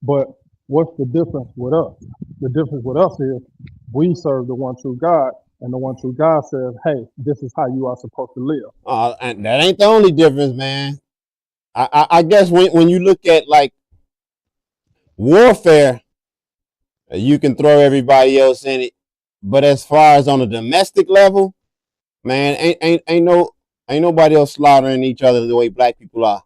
But what's the difference with us? The difference with us is we serve the one true God, and the one true God says, hey, this is how you are supposed to live. And that ain't the only difference, man. I guess when you look at like warfare, you can throw everybody else in it. But as far as on a domestic level, man, ain't nobody else slaughtering each other the way black people are.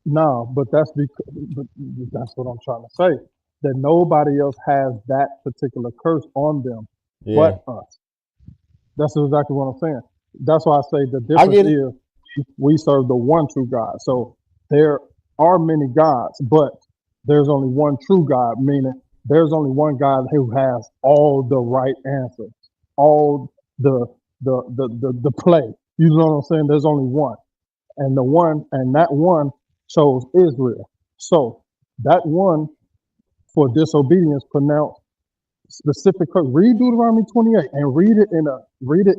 No, but that's what I'm trying to say. That nobody else has that particular curse on them but us. That's exactly what I'm saying. That's why I say the difference is we serve the one true God. So there are many gods, but there's only one true God, meaning there's only one God who has all the right answers, all the play. You know what I'm saying? There's only one. And that one chose Israel. So that one for disobedience pronounced specific curse. Read Deuteronomy 28 and read it in a regular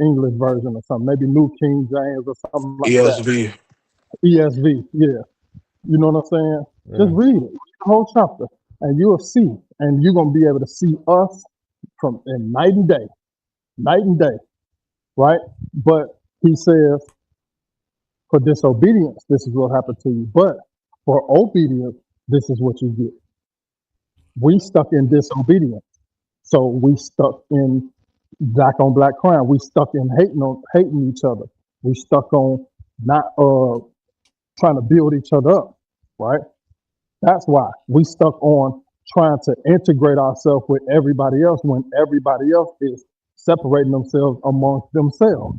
English version or something, maybe New King James or something like ESV. that. ESV, yeah. You know what I'm saying? Just Yeah. read it, read the whole chapter, and you'll see, and you're gonna be able to see us from in night and day, right? But he says, for disobedience, this is what happened to you. But for obedience, this is what you get. We stuck in disobedience, so we stuck in black on black crime. We stuck in hating each other. We stuck on not trying to build each other up, right? That's why we stuck on trying to integrate ourselves with everybody else when everybody else is separating themselves amongst themselves,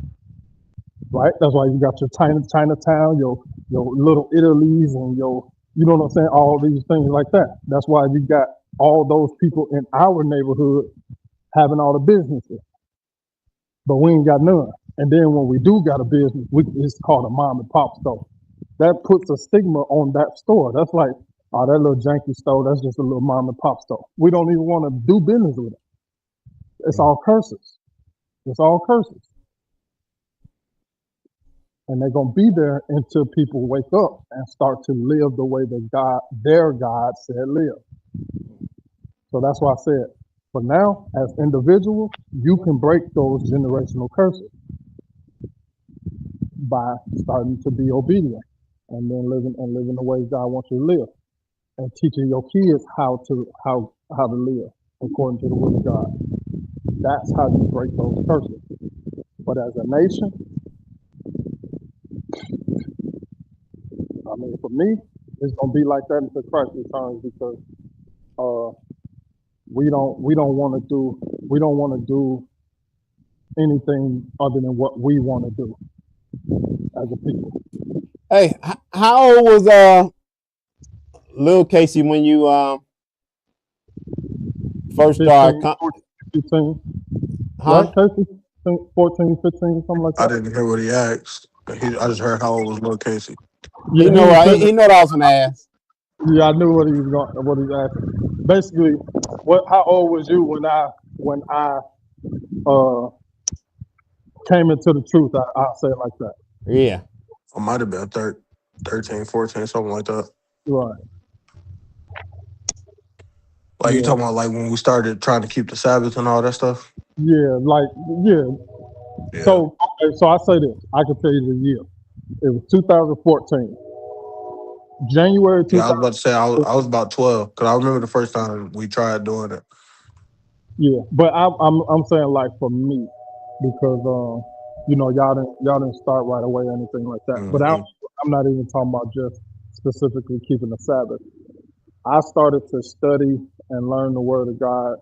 right? That's why you got your Chinatown, your little Italies, and your, you know what I'm saying, all these things like that. That's why you got all those people in our neighborhood having all the businesses, but we ain't got none. And then when we do got a business, it's called a mom and pop store. That puts a stigma on that store. That's like, oh, that little janky store, that's just a little mom and pop store. We don't even want to do business with it. It's all curses. It's all curses. And they're going to be there until people wake up and start to live the way that their God said live. So that's why I said, for now, as individuals, you can break those generational curses by starting to be obedient and then living the way God wants you to live, and teaching your kids how to live according to the word of God. That's how you break those curses. But as a nation, I mean, for me, it's gonna be like that until Christ returns, because we don't want to do anything other than what we want to do as a people. Hey, how old was Lil Casey when you first started? 15, Huh? right, Casey? 14, 15, something like I that. didn't hear what he asked. I just heard how old was Lil Casey. Yeah, He know was I saying he know that I was an ass. yeah, I knew what he was asking. Basically, how old was you when I came into the truth? I'll say it like that. Yeah. I might have been 13, 14, something like that. Right. Like, you Yeah. talking about like when we started trying to keep the Sabbath and all that stuff? Yeah. Yeah. Yeah. So I say this. I can tell you the year. It was 2014. January Yeah, I was 2000. about to say I was about 12, because I remember the first time we tried doing it. Yeah, but I'm saying like for me, because y'all didn't start right away or anything like that. But Mm-hmm. I'm not even talking about just specifically keeping the Sabbath. I started to study and learn the Word of God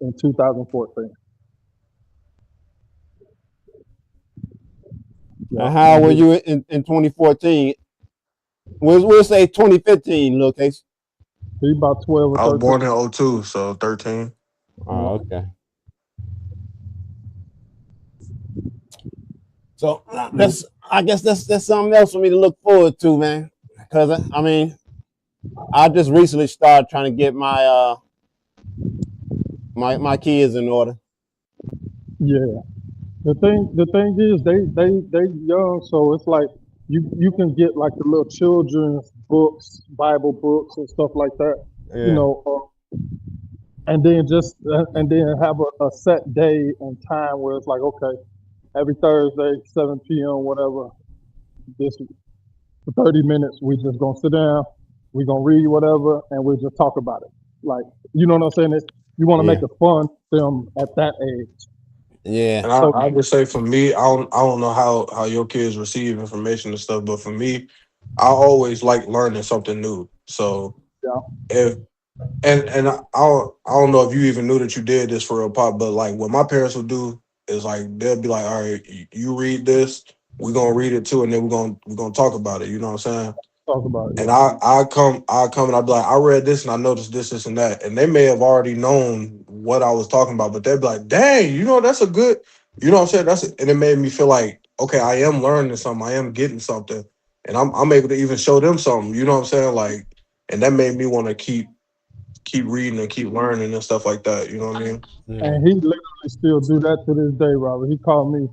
in 2014. Yeah. And how old were you in 2014? We'll say 2015, Lil Casey. He about 12 or I was 13. born in 02, so 13. Oh, okay. So I guess that's something else for me to look forward to, man. Because I mean, I just recently started trying to get my my kids in order. Yeah. The thing is they young, so it's like you can get like the little children's books, Bible books and stuff like that. Yeah. You know, and then have a set day and time where it's like, okay, every Thursday, 7 p.m., whatever, this for 30 minutes, we just gonna sit down, we gonna read whatever, and we just talk about it. Like, you know what I'm saying? You want to make it fun for them at that age. Yeah. And I would say for me, I don't know how your kids receive information and stuff, but for me, I always like learning something new. So yeah. And I don't know if you even knew that you did this for a pop, but like what my parents would do is like they'll be like, all right, you read this, we're gonna read it too, and then we're gonna talk about it. You know what I'm saying? Talk about it. And I come and I'd be like, I read this and I noticed this and that, and they may have already known what I was talking about, but they'd be like, dang, that's a good, you know what I'm saying? And it made me feel like, okay, I am learning something, I am getting something, and I'm able to even show them something. You know what I'm saying? Like, and that made me want to keep reading and keep learning and stuff like that. You know what I mean? Yeah. And he literally still do that to this day, Robert. He called me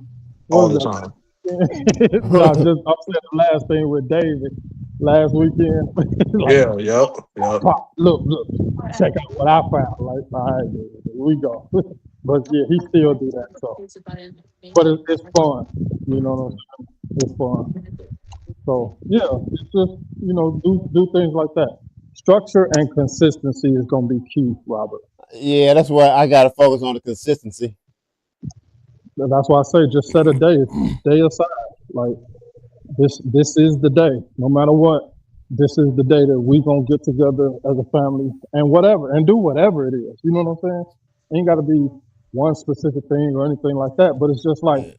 all the time. No, I'm saying the last thing with David. last weekend. Like, Yeah, yep. pop, look, check out what I found. Like, all right, here we go. But yeah, he still do that. So, but it's fun. You know what I'm saying? It's fun. So yeah, it's just do things like that. Structure and consistency is gonna be key, Robert. Yeah, that's why I gotta focus on the consistency. And that's why I say just set a day aside. Like this is the day. No matter what, this is the day that we gonna get together as a family and whatever and do whatever it is. You know what I'm saying? Ain't gotta be one specific thing or anything like that. But it's just like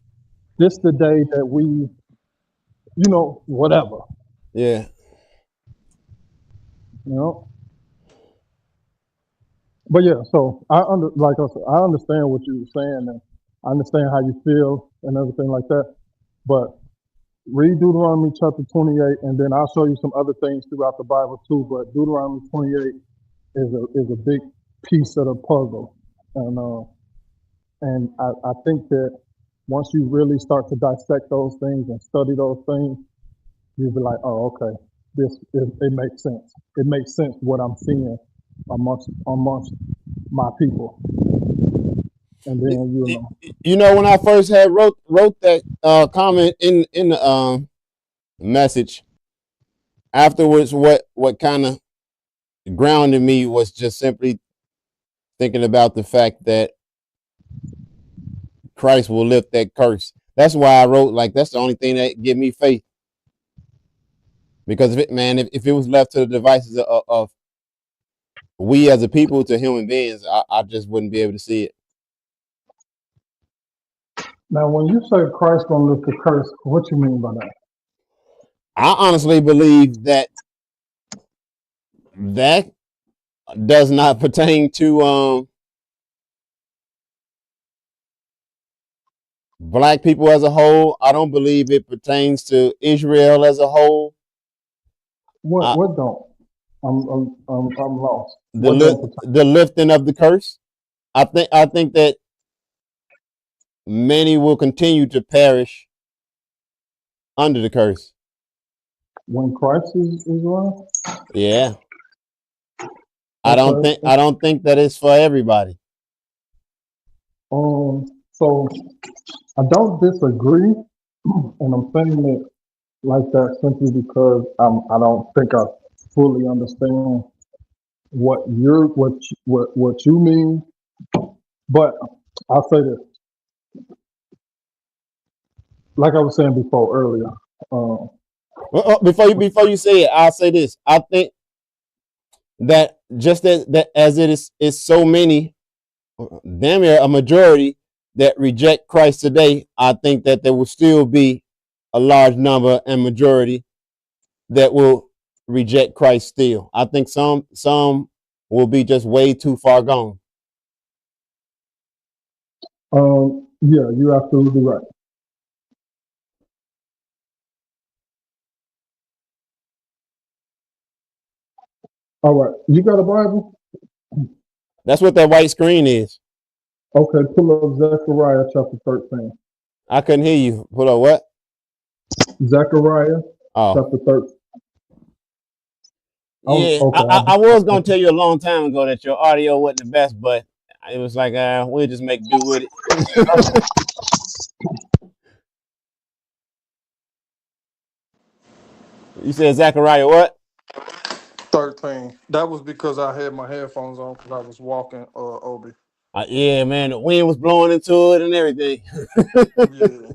this the day that we, whatever. Yeah. You know. But yeah, so like I said, I understand what you were saying, and I understand how you feel and everything like that. But read Deuteronomy chapter 28, and then I'll show you some other things throughout the Bible too. But Deuteronomy 28 is a big piece of the puzzle, and I think that once you really start to dissect those things and study those things, you'll be like, oh, okay, it makes sense. It makes sense what I'm seeing amongst my people. And then when I first had wrote that comment in the message, afterwards what kind of grounded me was just simply thinking about the fact that Christ will lift that curse. That's why I wrote, like, that's the only thing that give me faith. Because if it was left to the devices of we as a people to human beings, I just wouldn't be able to see it. Now, when you say Christ gonna lift the curse, what you mean by that? I honestly believe that does not pertain to black people as a whole. I don't believe it pertains to Israel as a whole. What don't? I'm lost. The lifting of the curse. I think that many will continue to perish under the curse. When Christ is around? Yeah. I don't think that it's for everybody. So I don't disagree, and I'm saying it like that simply because I don't think I fully understand what you mean. But I'll say this. Like I was saying earlier. Before you say it, I'll say this. I think that just that as it is so many, damn near a majority that reject Christ today, I think that there will still be a large number and majority that will reject Christ still. I think some will be just way too far gone. Yeah, you're absolutely right. All right, you got a Bible? That's what that white screen is. Okay, pull up Zechariah chapter 13. I couldn't hear you. Pull up what? Zechariah chapter 13. Yeah, okay. I was gonna tell you a long time ago that your audio wasn't the best, but it was like we'll just make do with it. You said Zechariah what? 13. That was because I had my headphones on because I was walking Obi. Yeah, man, the wind was blowing into it and everything. Yeah.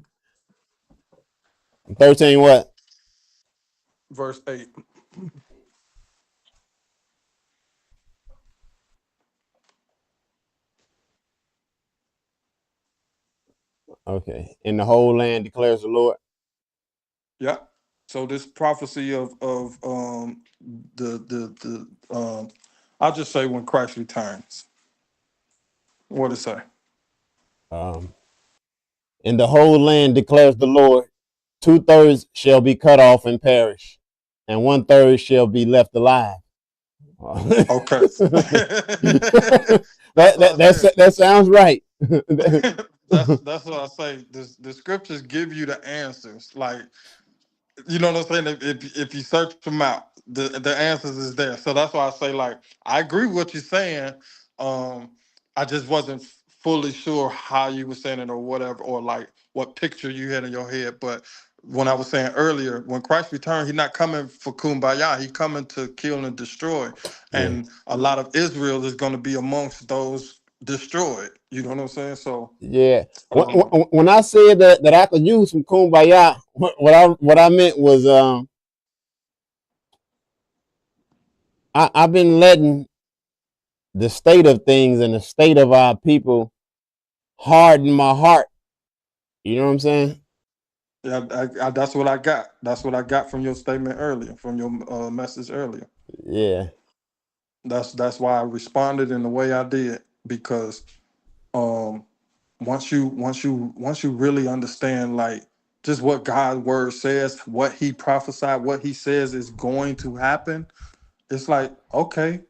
13 what? Verse 8. Okay. In the whole land declares the Lord. Yeah. So this prophecy of I'll just say when Christ returns. What it say? In the whole land declares the Lord, 2/3 shall be cut off and perish, and 1/3 shall be left alive. Okay. that sounds right. That's what I say. The scriptures give you the answers. Like You know what I'm saying? If you search them out, the answers is there. So that's why I say, like, I agree with what you're saying. I just wasn't fully sure how you were saying it or whatever, or like what picture you had in your head. But when I was saying earlier, when Christ returned, he's not coming for kumbaya. He coming to kill and destroy. Yeah. And a lot of Israel is going to be amongst those destroyed. You know what I'm saying? So Yeah. um, When I said that I could use some kumbaya, what I meant was I've been letting the state of things and the state of our people harden my heart. You know what I'm saying? yeah, that's what I got. That's what I got from your statement earlier, from your message earlier. Yeah. That's why I responded in the way I did, because um once you really understand, like, just what God's word says, what he prophesied, what he says is going to happen, it's like, okay,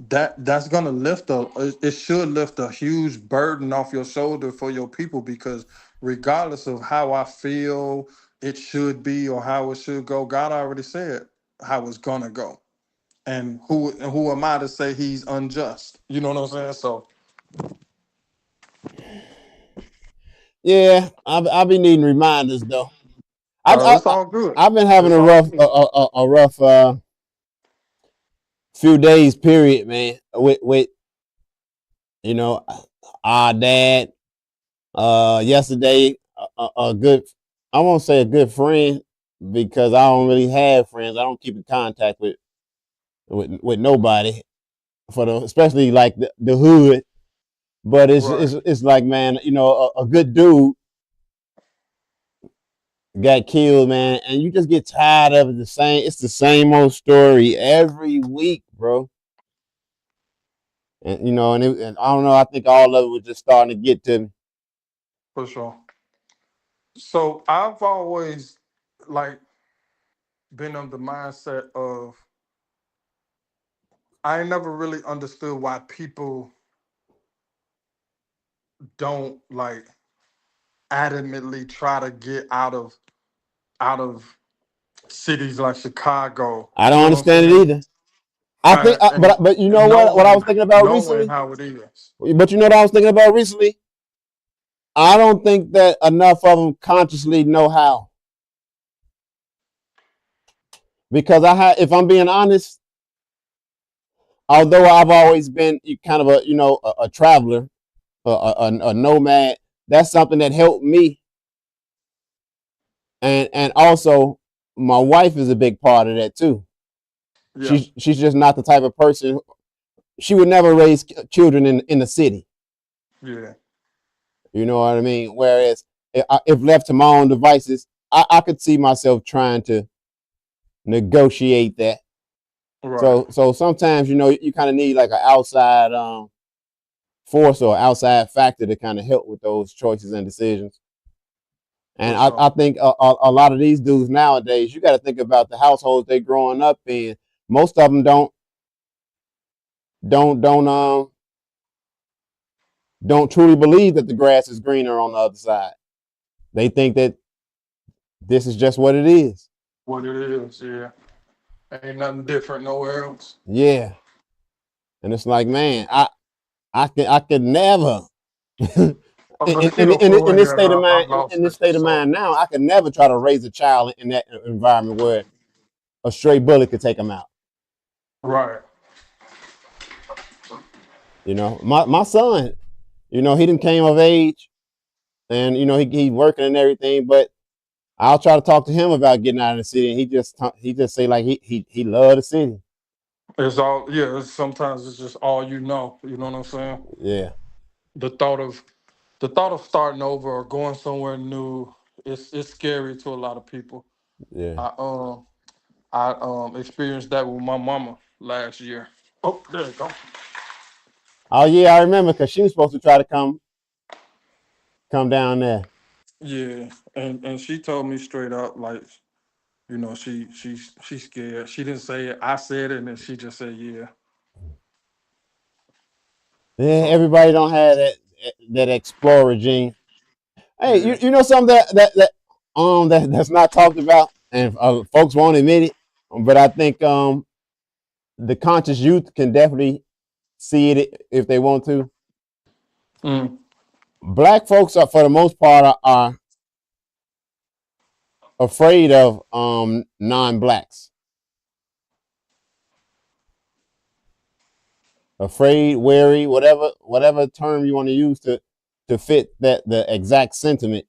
that's gonna lift it should lift a huge burden off your shoulder for your people, because regardless of how I feel it should be or how it should go, God already said how it's gonna go. And who am I to say he's unjust? You know what I'm saying? So Yeah. I'll be needing reminders though. it's all good. I've been having It's a all rough good. a rough few days period, man. With you know our dad. Yesterday a good, I won't say a good friend because I don't really have friends. I don't keep in contact with nobody for the, especially like the hood. But Right. it's like, man, a good dude got killed, man, and you just get tired of it. It's the same old story every week, bro. And and I don't know. I think all of it was just starting to get to me. For sure. So I've always, like, been of the mindset of, I never really understood why people don't, like, adamantly try to get out of cities like Chicago. I You don't know what I'm understand it saying? either. I think, And but you know what? What I was knowing thinking about knowing recently. how it is. But you know what I was thinking about recently. I don't think that enough of them consciously know how. Because if I'm being honest, although I've always been kind of a traveler, a nomad, that's something that helped me, and also my wife is a big part of that too. Yeah. She's just not the type of person. She would never raise children in the city. Yeah. You know what I mean? Whereas if left to my own devices, I could see myself trying to negotiate that. Right. So sometimes you kind of need like an outside force or outside factor to kind of help with those choices and decisions. For And I sure. think a lot of these dudes nowadays, you got to think about the households they growing up in. Most of them don't don't truly believe that the grass is greener on the other side. They think that this is just what it is. What it is, yeah. Ain't nothing different nowhere else. Yeah, and it's like, man, I could never. A mosquito flew In in this here and state of I mind, lost in this it. state of So mind now, I could never try to raise a child in that environment where a stray bullet could take them out. right. My son, he didn't came of age, and he working and everything, but I'll try to talk to him about getting out of the city, and he just say like he love the city. It's all, yeah, sometimes it's just all you know. You know what I'm saying? Yeah, The thought of the thought of starting over or going somewhere new, it's scary to a lot of people. yeah. I experienced that with my mama last year. Oh, there you go. Oh yeah, I remember because she was supposed to try to come down there. Yeah, and she told me straight up, like, she's scared. She didn't say it. I said it, and then she just said, yeah. Yeah, So everybody don't have that explorer gene. Hey, yeah. you know something that's not talked about, and folks won't admit it, but I think the conscious youth can definitely see it if they want to. Mm. Black folks are, for the most part, are afraid of non-blacks. Afraid, wary, whatever term you want to use to fit that the exact sentiment.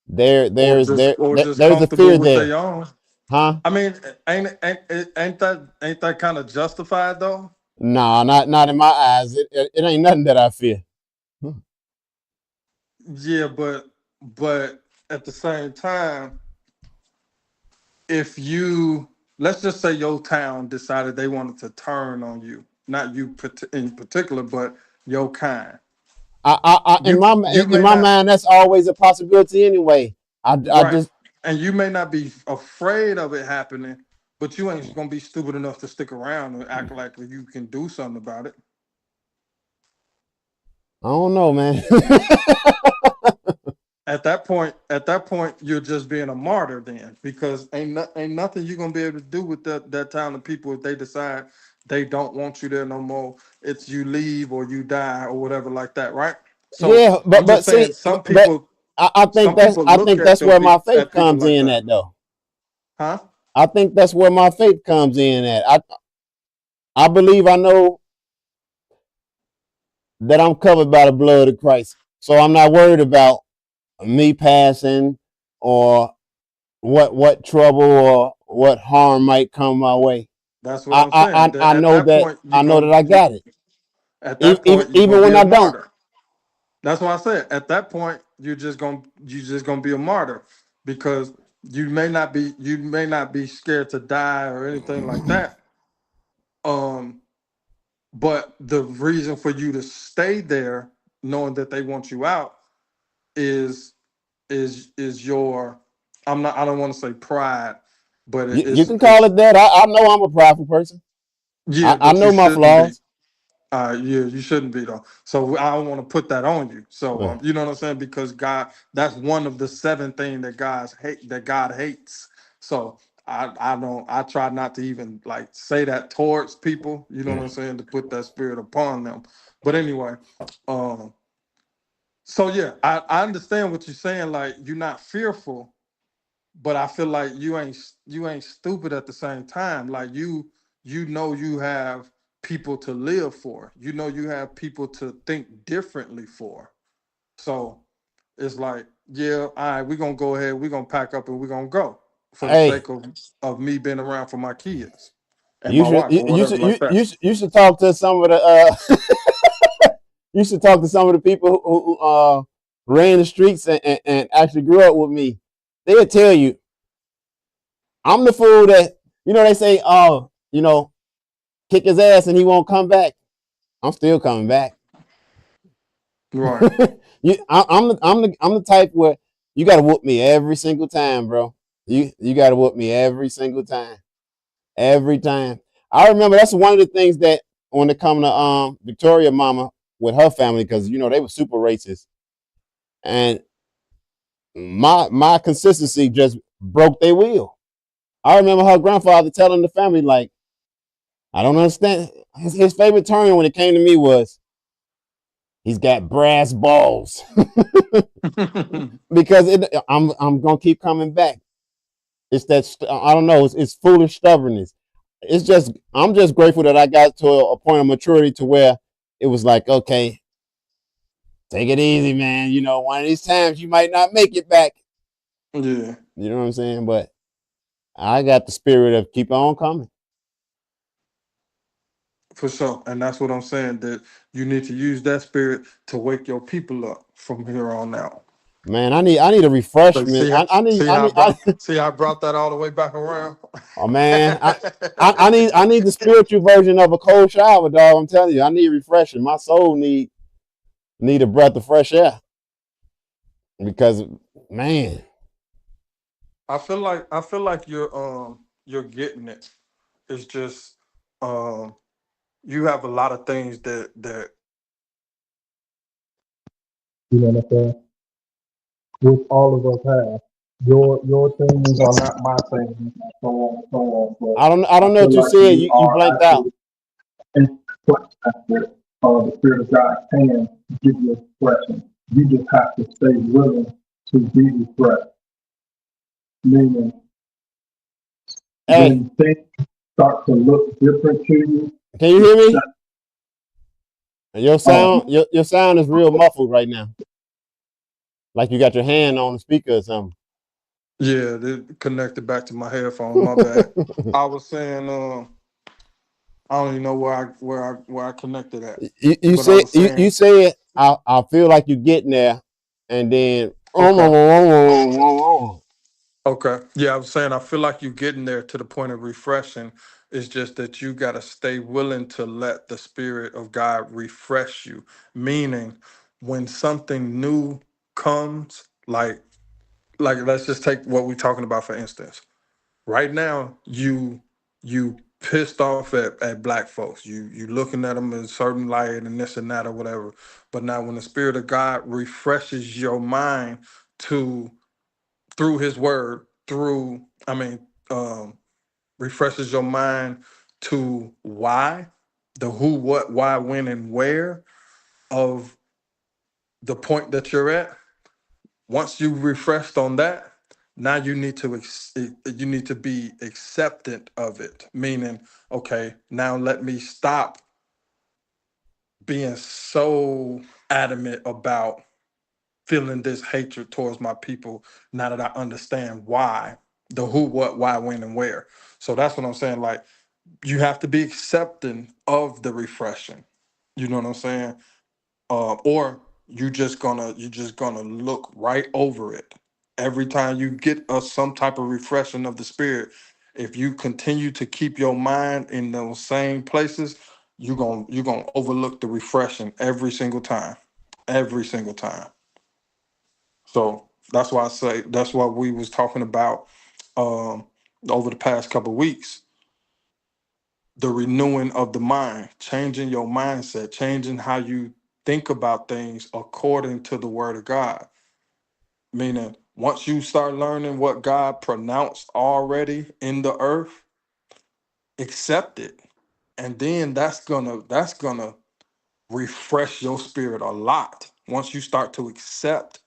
Or There's just there's a comfortable fear with there, their own. huh? I mean, ain't that kind of justified though? Nah, not in my eyes. It ain't nothing that I fear. Yeah, but at the same time, if you, let's just say your town decided they wanted to turn on you, not you in particular, but your kind, In you in may my not, mind, that's always a possibility anyway. I right, just and you may not be afraid of it happening, but you ain't gonna be stupid enough to stick around and act like you can do something about it. I don't know, man. At that point, you're just being a martyr then, because ain't nothing you're gonna be able to do with that town of people if they decide they don't want you there no more. It's you leave or you die or whatever like that, right? So Yeah, I'm but just saying see, but I look think at that's them where my people faith at people comes like in that, at though. huh? I think that's where my faith comes in at. I believe I know that I'm covered by the blood of Christ, so I'm not worried about me passing or what trouble or what harm might come my way. That's what I'm saying. I At know that that point, I know that I got it, at that point you're even gonna be when a I don't. martyr. That's why I said at that point you just gonna be a martyr, because you may not be scared to die or anything like that. Um, but the reason for you to stay there, knowing that they want you out, is your, I don't want to say pride, but You can call it's it that. I know I'm a prideful person. yeah, I but you know my shouldn't be. flaws. Yeah, you shouldn't be though. So I don't want to put that on you. So Uh, you know what I'm saying? Because God, that's one of the seven things that God hates. So I try not to even like say that towards people. You know what uh. I'm saying? To put that spirit upon them. But anyway, um, so yeah, I understand what you're saying. Like you're not fearful, but I feel like you ain't stupid at the same time. Like you have people to live for. You have people to think differently for. So it's like, yeah, all right, we're gonna go ahead, we're gonna pack up and we're gonna go for the Hey, sake of me being around for my kids and you my should wife or whatever like that. you should talk to some of the you should talk to some of the people who ran the streets and actually grew up with me. They'll tell you I'm the fool that they say, oh, kick his ass and he won't come back. I'm still coming back. Right. I'm the type where you got to whoop me every single time, bro. You got to whoop me every single time, every time. I remember that's one of the things that when it come to Victoria Mama with her family, because they were super racist, and my consistency just broke their wheel. I remember her grandfather telling the family, like, I don't understand. His favorite term when it came to me was, he's got brass balls. Because I'm gonna keep coming back. It's that I don't know. It's foolish stubbornness. I'm just grateful that I got to a point of maturity to where it was like, okay, take it easy, man. One of these times you might not make it back. Yeah. You know what I'm saying? But I got the spirit of keep on coming. For sure. And that's what I'm saying, that you need to use that spirit to wake your people up from here on out. Man, I need a So refreshment. see how I brought that all the way back around. Oh man, I need the spiritual version of a cold shower, dog. I'm telling you, I need refreshing. My soul need a breath of fresh air because, man, I feel like you're getting it. It's just you have a lot of things that You know what I'm saying? Which all of us have. Your things are not my things, so on and so on. But I don't I know what feel you like said. we You are blanked out. actually in that the Spirit of God can give you expression. You just have to stay willing to be refreshed. Meaning, Hey, when things start to look different to you, can you hear me? accept, Your sound is real muffled right now. Like you got your hand on the speaker or something. Yeah, they connected back to my headphones. My bad. I was saying, I don't even know where I connected at, You but I say was saying, you said I feel like you're getting there, and then okay, okay. okay, yeah, I was saying I feel like you're getting there to the point of refreshing. It's just that you got to stay willing to let the Spirit of God refresh you. Meaning, when something new comes, like let's just take what we're talking about for instance. Right now, you pissed off at black folks. You looking at them in a certain light and this and that or whatever. But now when the Spirit of God refreshes your mind to through his word, through refreshes your mind to why, the who, what, why, when, and where of the point that you're at. Once you refreshed on that, now you need to be acceptant of it. Meaning, okay, now let me stop being so adamant about feeling this hatred towards my people. Now that I understand why, the who, what, why, when, and where. So that's what I'm saying. Like you have to be accepting of the refreshing. You know what I'm saying? Or you just gonna look right over it every time you get some type of refreshing of the spirit. If you continue to keep your mind in those same places, you're gonna overlook the refreshing every single time. So that's why I say that's what we was talking about um, over the past couple of weeks, the renewing of the mind, changing your mindset, changing how you think about things according to the word of God. Meaning, once you start learning what God pronounced already in the earth, accept it. And then that's gonna refresh your spirit a lot. Once you start to accept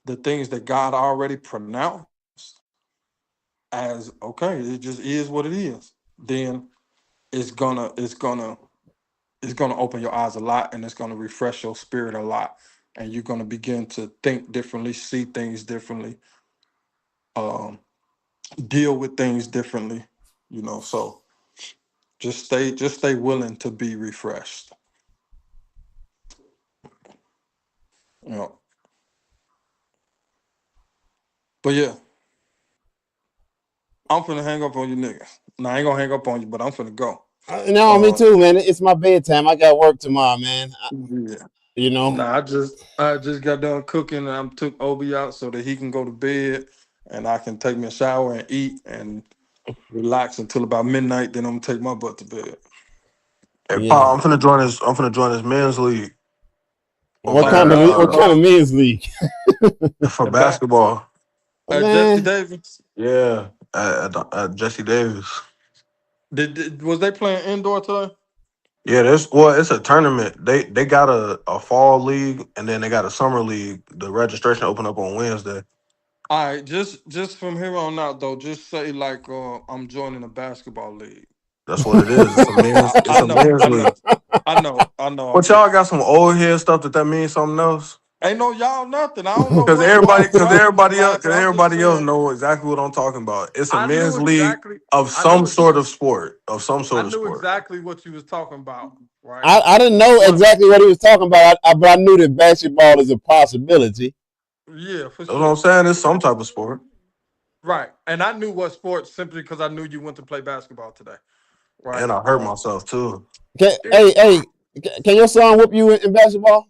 the things that God already pronounced as okay, it just is what it is, then it's gonna open your eyes a lot and it's gonna refresh your spirit a lot. And you're gonna begin to think differently, see things differently, um, deal with things differently, so just stay willing to be refreshed. You know. But yeah, I'm finna hang up on you niggas. Nah, I ain't gonna hang up on you, but I'm finna go. No, me too, man. It's my bedtime. I got work tomorrow, man. Yeah. You know. Nah, I just got done cooking and I took Obi out so that he can go to bed and I can take me a shower and eat and relax until about midnight. Then I'm gonna take my butt to bed. Hey, Paul, Yeah. I'm finna join this men's league over What there kind of what kind of Uh, men's league? for back basketball. Jesse Man, Davis. Yeah, at Jesse Davis. Was they playing indoor today? Yeah, it's a tournament. They got a fall league and then they got a summer league. The registration open up on Wednesday. All right, just from here on out though, just say like I'm joining a basketball league. That's what it is. It's a men's. I It's a know, men's I league. know, I know, I know. I'm But y'all just got some old head stuff that means something else. ain't no y'all nothing. I don't know Because why you everybody else, laughing. because I'm just everybody else saying know exactly what I'm talking about. It's a I knew men's league exactly. of I knew some it. sort of sport. Of some I sort of knew sport. exactly what you was talking about, right? I didn't know But exactly what he was talking about, but I knew that basketball is a possibility. yeah, for That's what I'm sure. saying. It's some type of sport. Right. And I knew what sports simply because I knew you went to play basketball today. Right. And I hurt myself too. Can your son whoop you in basketball?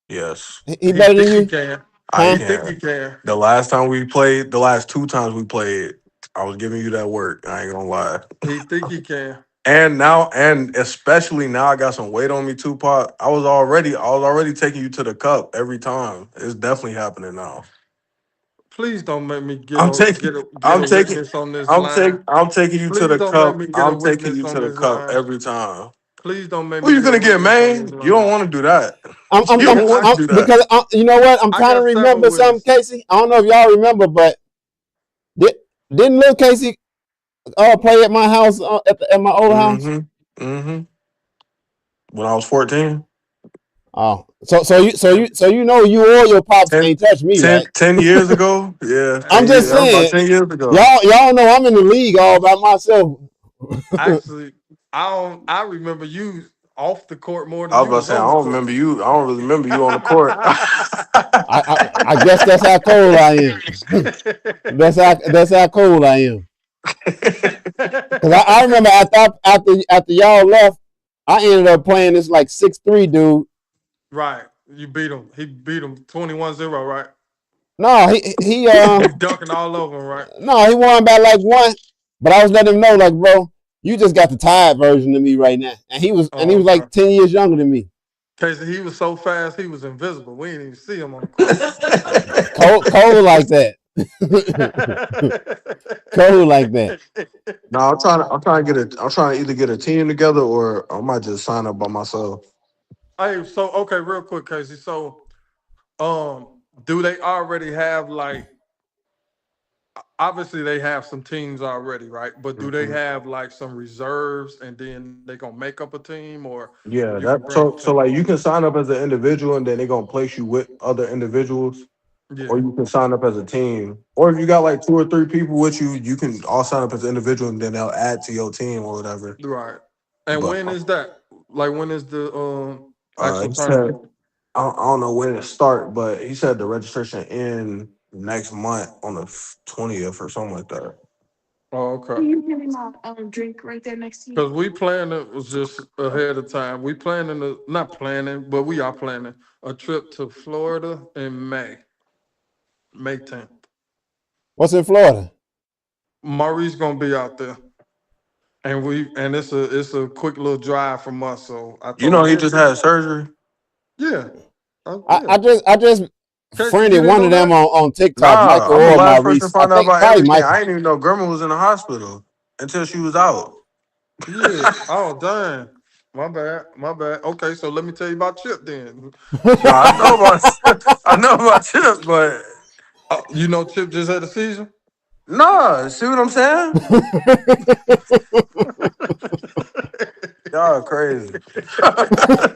Yes, He He better than think he you, can. I He huh? think he can. can. The last time we played, the last two times we played, I was giving you that work. I ain't gonna lie. He think he can. And now, and especially now, I got some weight on me too, Pot. I was already taking you to the cup every time. It's definitely happening now. Please don't make me get I'm a taking, get a get I'm a taking, witness on this line. I'm taking you to Please the don't make cup. me get a I'm taking witness you on to the this cup line. every time. Please don't make Who me you get a gonna get, witness on this man? You don't line. want to do that. I'm, You I'm, don't want I to I'm do that. because you know what? I'm I trying to got several remember something, witnesses. Casey. I don't know if y'all remember, but didn't little Casey play at my house at my old house? Mm-hmm. Mm-hmm. When I was 14. Oh, so you know you or your pops 10, can't touch me, right? 10 years ago. Yeah, I'm 10 years. just That was about saying, 10 years ago. y'all know I'm in the league all by myself. Actually, I remember you off the court more than I was you about to was say, I on the don't court. remember you. I don't really remember you on the court. I guess that's how cold I am. That's how cold I am. Cause I remember after y'all left, I ended up playing this like 6'3" dude. Right. You beat him. He beat him 21-0, right? No, he You dunking all over him, right? no, he won by like one. But I was letting him know, like, bro, you just got the tired version of me right now. And he was Oh, okay. like 10 years younger than me. Casey, he was so fast, he was invisible. We didn't even see him on the court. Cold like that. Cold like that. No, I'm trying to either get a team together or I might just sign up by myself. Hey, so okay, real quick, Casey. So, do they already have like? Obviously, they have some teams already, right? But do they Mhm. have like some reserves, and then they gonna make up a team, or Yeah, you can that bring a so team? like you can sign up as an individual and then they're gonna place you with other individuals, Yeah, or you can sign up as a team. Or if you got like 2 or 3 people with you, you can all sign up as an individual and then they'll add to your team or whatever. right. And But when is that? Like, when is the actual he said tournament? I don't know when it start, but he said the registration in next month on the 20th or something like that. Oh, okay. Can you give me my drink right there next to you? Because we planned it was just ahead of time. We planning not planning, but we are planning a trip to Florida in May 10th. What's in Florida? Maurice gonna be out there, and it's a quick little drive from us. So I You told know him, he yeah, just had surgery. yeah, I yeah. just Casey, you friended didn't one know of them that? on TikTok, Nah, Michael I'm the or last person to Maurice. I find out think about probably everything. Michael. I didn't even know Grandma was in the hospital until she was out. Yeah. Oh, dang. My bad. My bad. Okay, so let me tell you about Chip then. No, Chip, I know about I know about Chip, but you know Chip just had a seizure. nah, see what I'm saying? Y'all crazy.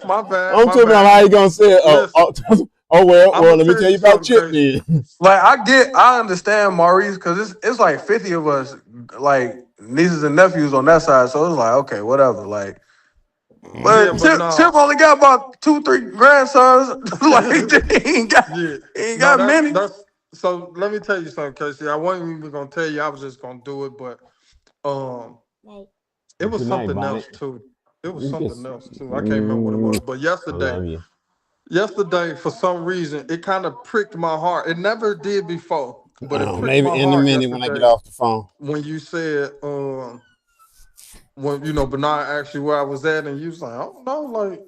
My bad. I'm My talking about bad. how you gonna say it. Listen, I'm Well, gonna let me tell tell you you about something, Chip Casey. then. Like I understand Maurice because it's like 50 of us, like nieces and nephews on that side. So it's like okay, whatever. Like, Yeah, but but Chip no. only got about 2, 3 grandsons. Like Yeah. he ain't No, got many. that's so let me tell you something, Casey. I wasn't even gonna tell you, I was just gonna do it, but um it was Good night, something Bonnet. else too. It was You something just, else too. I can't remember what it was. But I love you. yesterday, for some reason, it kind of pricked my heart. It never did before, but it pricked Maybe my in a heart minute when I get yesterday off the phone. when you said, when Bernard asked you where I was at, and you was like, I don't know, like,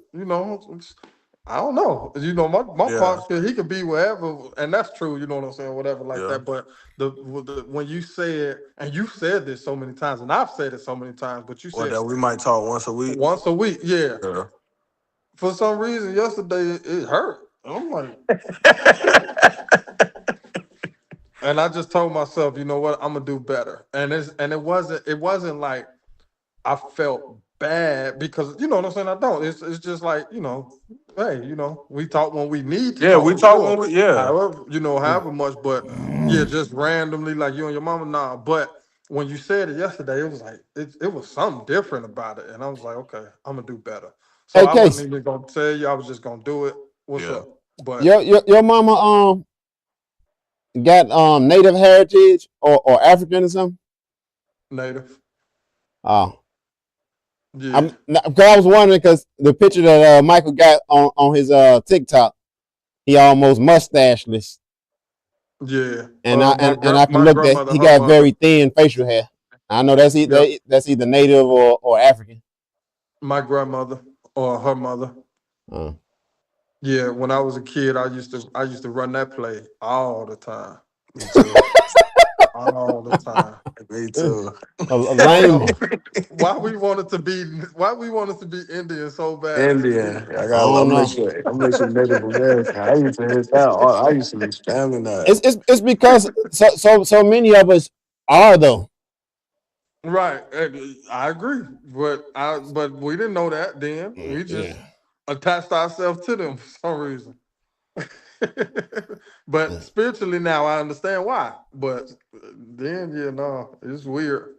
I don't know. My Yeah, pops he could be wherever, and that's true. You know what I'm saying? Whatever like yeah. that. But when you said, and you said this so many times, and I've said it so many times, but you Well, said that we might talk once a week. once a week, yeah. Yeah. For some reason, yesterday it hurt. I'm like, and I just told myself, you know what, I'm gonna do better. And it wasn't like I felt bad because you know what I'm saying. I don't. It's just like hey, we talk when we need to Yeah, talk, we for talk sure. when we yeah. However, however much, but yeah, just randomly like you and your mama, nah. But when you said it yesterday, it was like it was something different about it, and I was like, okay, I'm gonna do better. So Hey, I wasn't Case, even gonna tell you. I was just gonna do it. What's Yeah. up? But your mama got native heritage or African or something? native, Oh, yeah, cause I was wondering because the picture that Michael got on his TikTok, he almost mustacheless, yeah. and I can My look that grandmother, he her got mother. very thin facial hair. I know Yep, that's either native or African. my grandmother or her mother. Uh, Yeah, when I was a kid, I used to run that play all the time. Me too. All the time. Me too. A I don't lame. know why we wanted to be Indian so bad at the Indian. beginning. I I got. don't I'm know. mixing. I'm mixing Native American. I used to hit that. I used to be spamming that. It's because so many of us are though. Right, I agree, but we didn't know that then. We Yeah. just attached ourselves to them for some reason. But spiritually now, I understand why. But then, no, it's weird.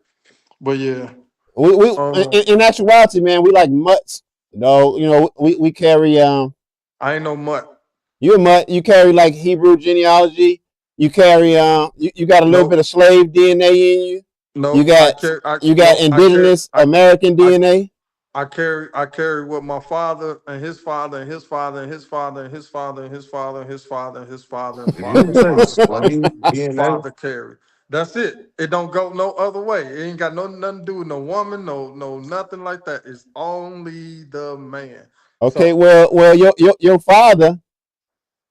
But yeah, We um, in actuality, man, we like mutts. Though, we carry I ain't no mutt. you a mutt, you carry like Hebrew genealogy, you carry you got a little bit Nope, of slave DNA in you. You nope. got indigenous American I DNA. I carry what my father and his father and his father and his father and his father and his father and his father and his father and You father's say father's father. slave DNA? Father carry. That's it. It don't go no other way. It ain't got nothing to do with no woman, no nothing like that. It's only the man. Okay, So well, your father,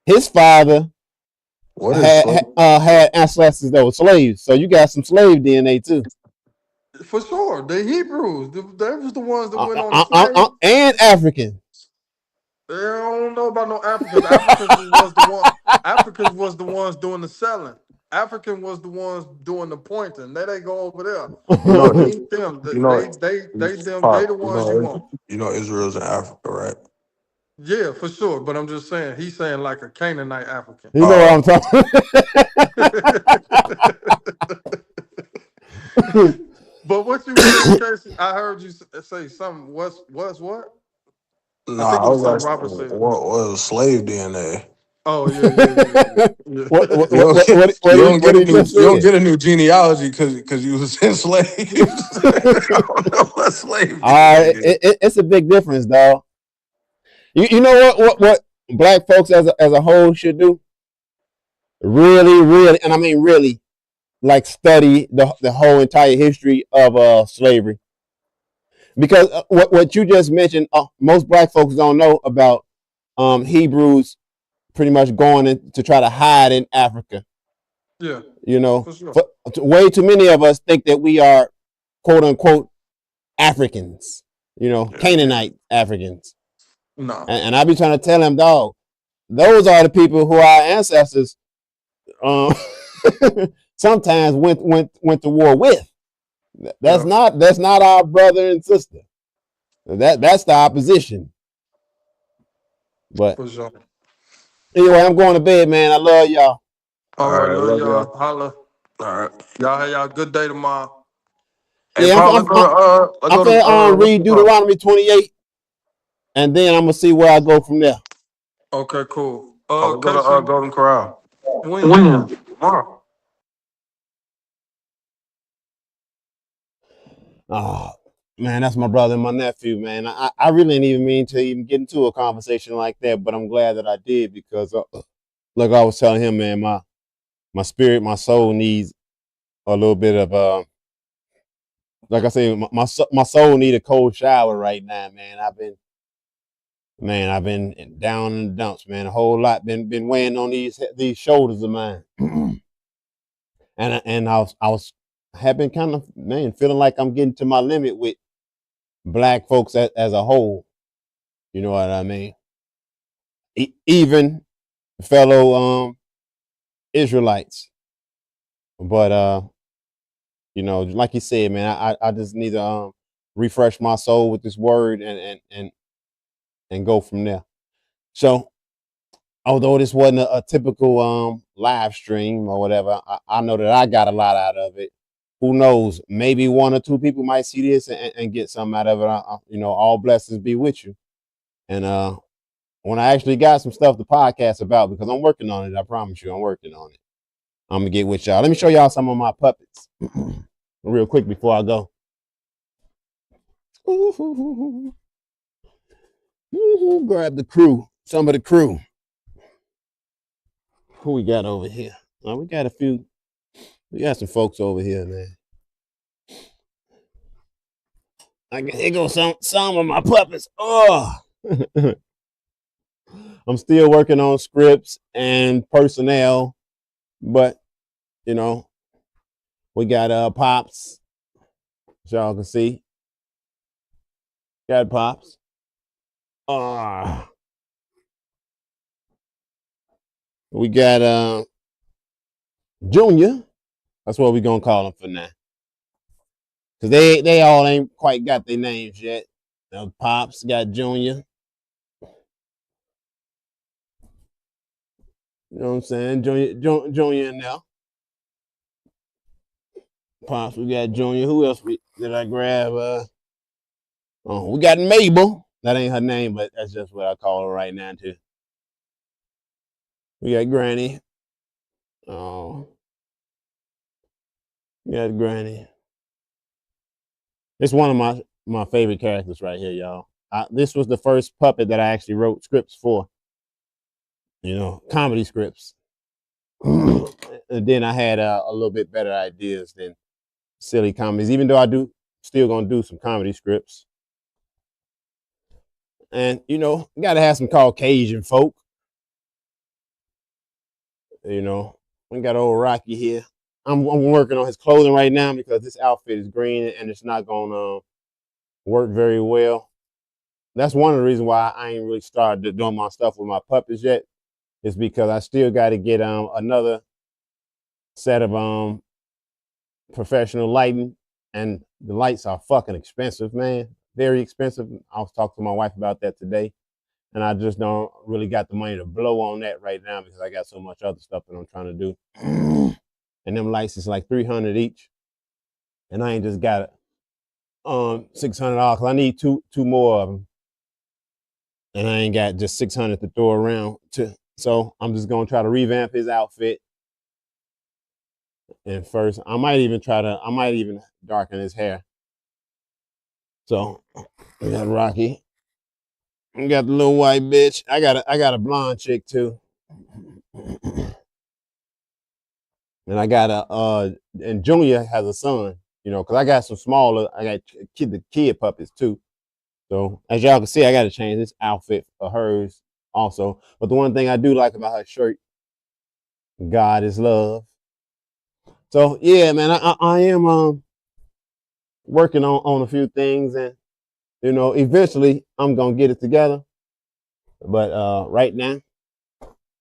his father What is had slave? had ancestors that were slaves, so you got some slave DNA too. for sure, the Hebrews, they was the ones that went on the slave. And African. I don't know about no Africans. Africans was the ones doing the selling. African was the ones doing the pointing. They go over there. You know. You ain't them. You know. They Pop. the ones you want. You know Israel's in Africa, right? Yeah, for sure. But I'm just saying, he's saying like a Canaanite African. You know what I'm talking. But what you said, Casey, I heard you say something. What? I think Nah, it I was was something asking Robert said. what was slave DNA? Oh yeah. what, You don't get, you don't what get a he new just said? genealogy because you was enslaved. I don't know what slave DNA is. It's a big difference, dog. You know what black folks as a whole should do? Really, and I mean really, like study the whole entire history of slavery. Because what you just mentioned, most black folks don't know about Hebrews pretty much going in to try to hide in Africa. Yeah, You know, for sure. way too many of us think that we are quote unquote Africans. Yeah. Canaanite Africans, No, and I be trying to tell them, dog, those are the people who our ancestors um, sometimes went to war with. That's yeah, not our brother and sister. That's the opposition. But for sure. anyway, I'm going to bed, man. I love y'all. All All right, right, love love y'all. y'all. Holla. All right. Y'all have y'all good day tomorrow. Hey, Yeah, Paul, let's I'm go to finna what's read it called? Deuteronomy 28, and then I'm gonna see where I go from there. Okay, cool. Oh, let's go to Casey, Golden Corral. when? When? Tomorrow. Oh man, that's my brother and my nephew, man. I really didn't even mean to even get into a conversation like that, but I'm glad that I did because, like I was telling him, man, my spirit, my soul needs a little bit of like I say, my soul need a cold shower right now, man. I've been down in the dumps, man. A whole lot been weighing on these shoulders of mine, and have been kind of, man, feeling like I'm getting to my limit with black folks as a whole. You know what I mean? Even fellow Israelites, but like you said, man, I just need to refresh my soul with this word and go from there. So, although this wasn't a typical live stream or whatever, I know that I got a lot out of it. Who knows? Maybe one or two people might see this and get something out of it. All blessings be with you. And when I actually got some stuff to podcast about, because I'm working on it, I promise you, I'm working on it. I'm gonna get with y'all. Let me show y'all some of my puppets real quick before I go. Grab the crew, some of the crew. Who we got over here? We got a few. We got some folks over here, man. Here go some of my puppets. Oh, I'm still working on scripts and personnel, but you know, we got Pops, as y'all can see. Got Pops. We got Junior. That's what we gonna call him for now. Cause they all ain't quite got their names yet. Pops got Junior. You know what I'm saying? Junior in there. Pops, we got Junior. Who else did I grab? We got Mabel. That ain't her name, but that's just what I call her right now too. We got Granny. Oh, we got Granny. It's one of my favorite characters right here, y'all. This was the first puppet that I actually wrote scripts for. You know, comedy scripts. And then I had a little bit better ideas than silly comedies, even though I still gonna do some comedy scripts. And you know, gotta have some Caucasian folk. You know, we got old Rocky here. I'm working on his clothing right now because this outfit is green and it's not gonna work very well. That's one of the reasons why I ain't really started doing my stuff with my puppets yet. Is because I still got to get another set of professional lighting, and the lights are fucking expensive, man. Very expensive. I was talking to my wife about that today, and I just don't really got the money to blow on that right now because I got so much other stuff that I'm trying to do. And them lights is like $300 each, and I ain't just got it $600 because I need two more of them, and I ain't got just $600 to throw around to. So I'm just gonna try to revamp his outfit. And first, I might even darken his hair. So we got Rocky. We got the little white bitch. I got a blonde chick too. And I got and Junior has a son, you know, because I got some smaller, I got the kid puppets too. So as y'all can see, I got to change this outfit for hers also. But the one thing I do like about her shirt, God is love. So yeah, man, I am working on a few things, and you know, eventually I'm gonna get it together. But right now,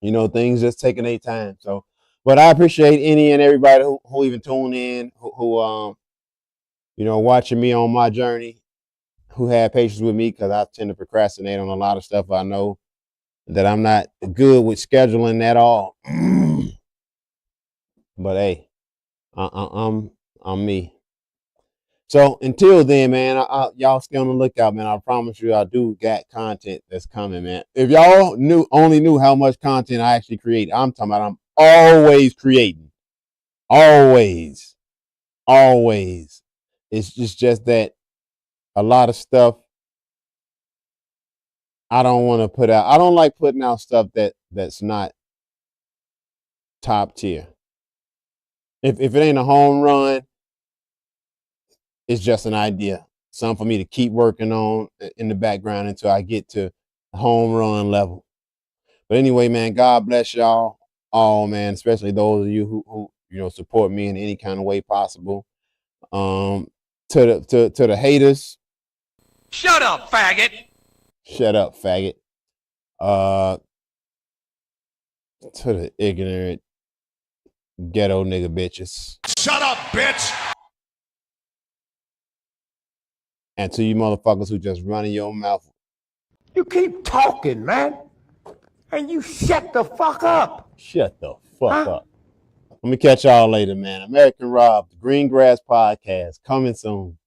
you know, things just taking their time. So, but I appreciate any and everybody who even tune in, who you know, watching me on my journey, who had patience with me because I tend to procrastinate on a lot of stuff. I know that I'm not good with scheduling at all. But hey, I'm me. So until then, man, y'all stay on the lookout, man. I promise you, I do got content that's coming, man. If y'all only knew how much content I actually create, I'm talking about I'm always creating. Always. It's just that a lot of stuff I don't want to put out. I don't like putting out stuff that's not top tier. If it ain't a home run, it's just an idea. Something for me to keep working on in the background until I get to home run level. But anyway, man, God bless y'all all, man, especially those of you who you know support me in any kind of way possible. To the haters. Shut up, faggot. Shut up, faggot. To the ignorant ghetto nigga bitches. Shut up, bitch. And to you motherfuckers who just running your mouth. You keep talking, man. And you shut the fuck up. Shut the fuck up. Let me catch y'all later, man. American Rob, the Green Grass Podcast, coming soon.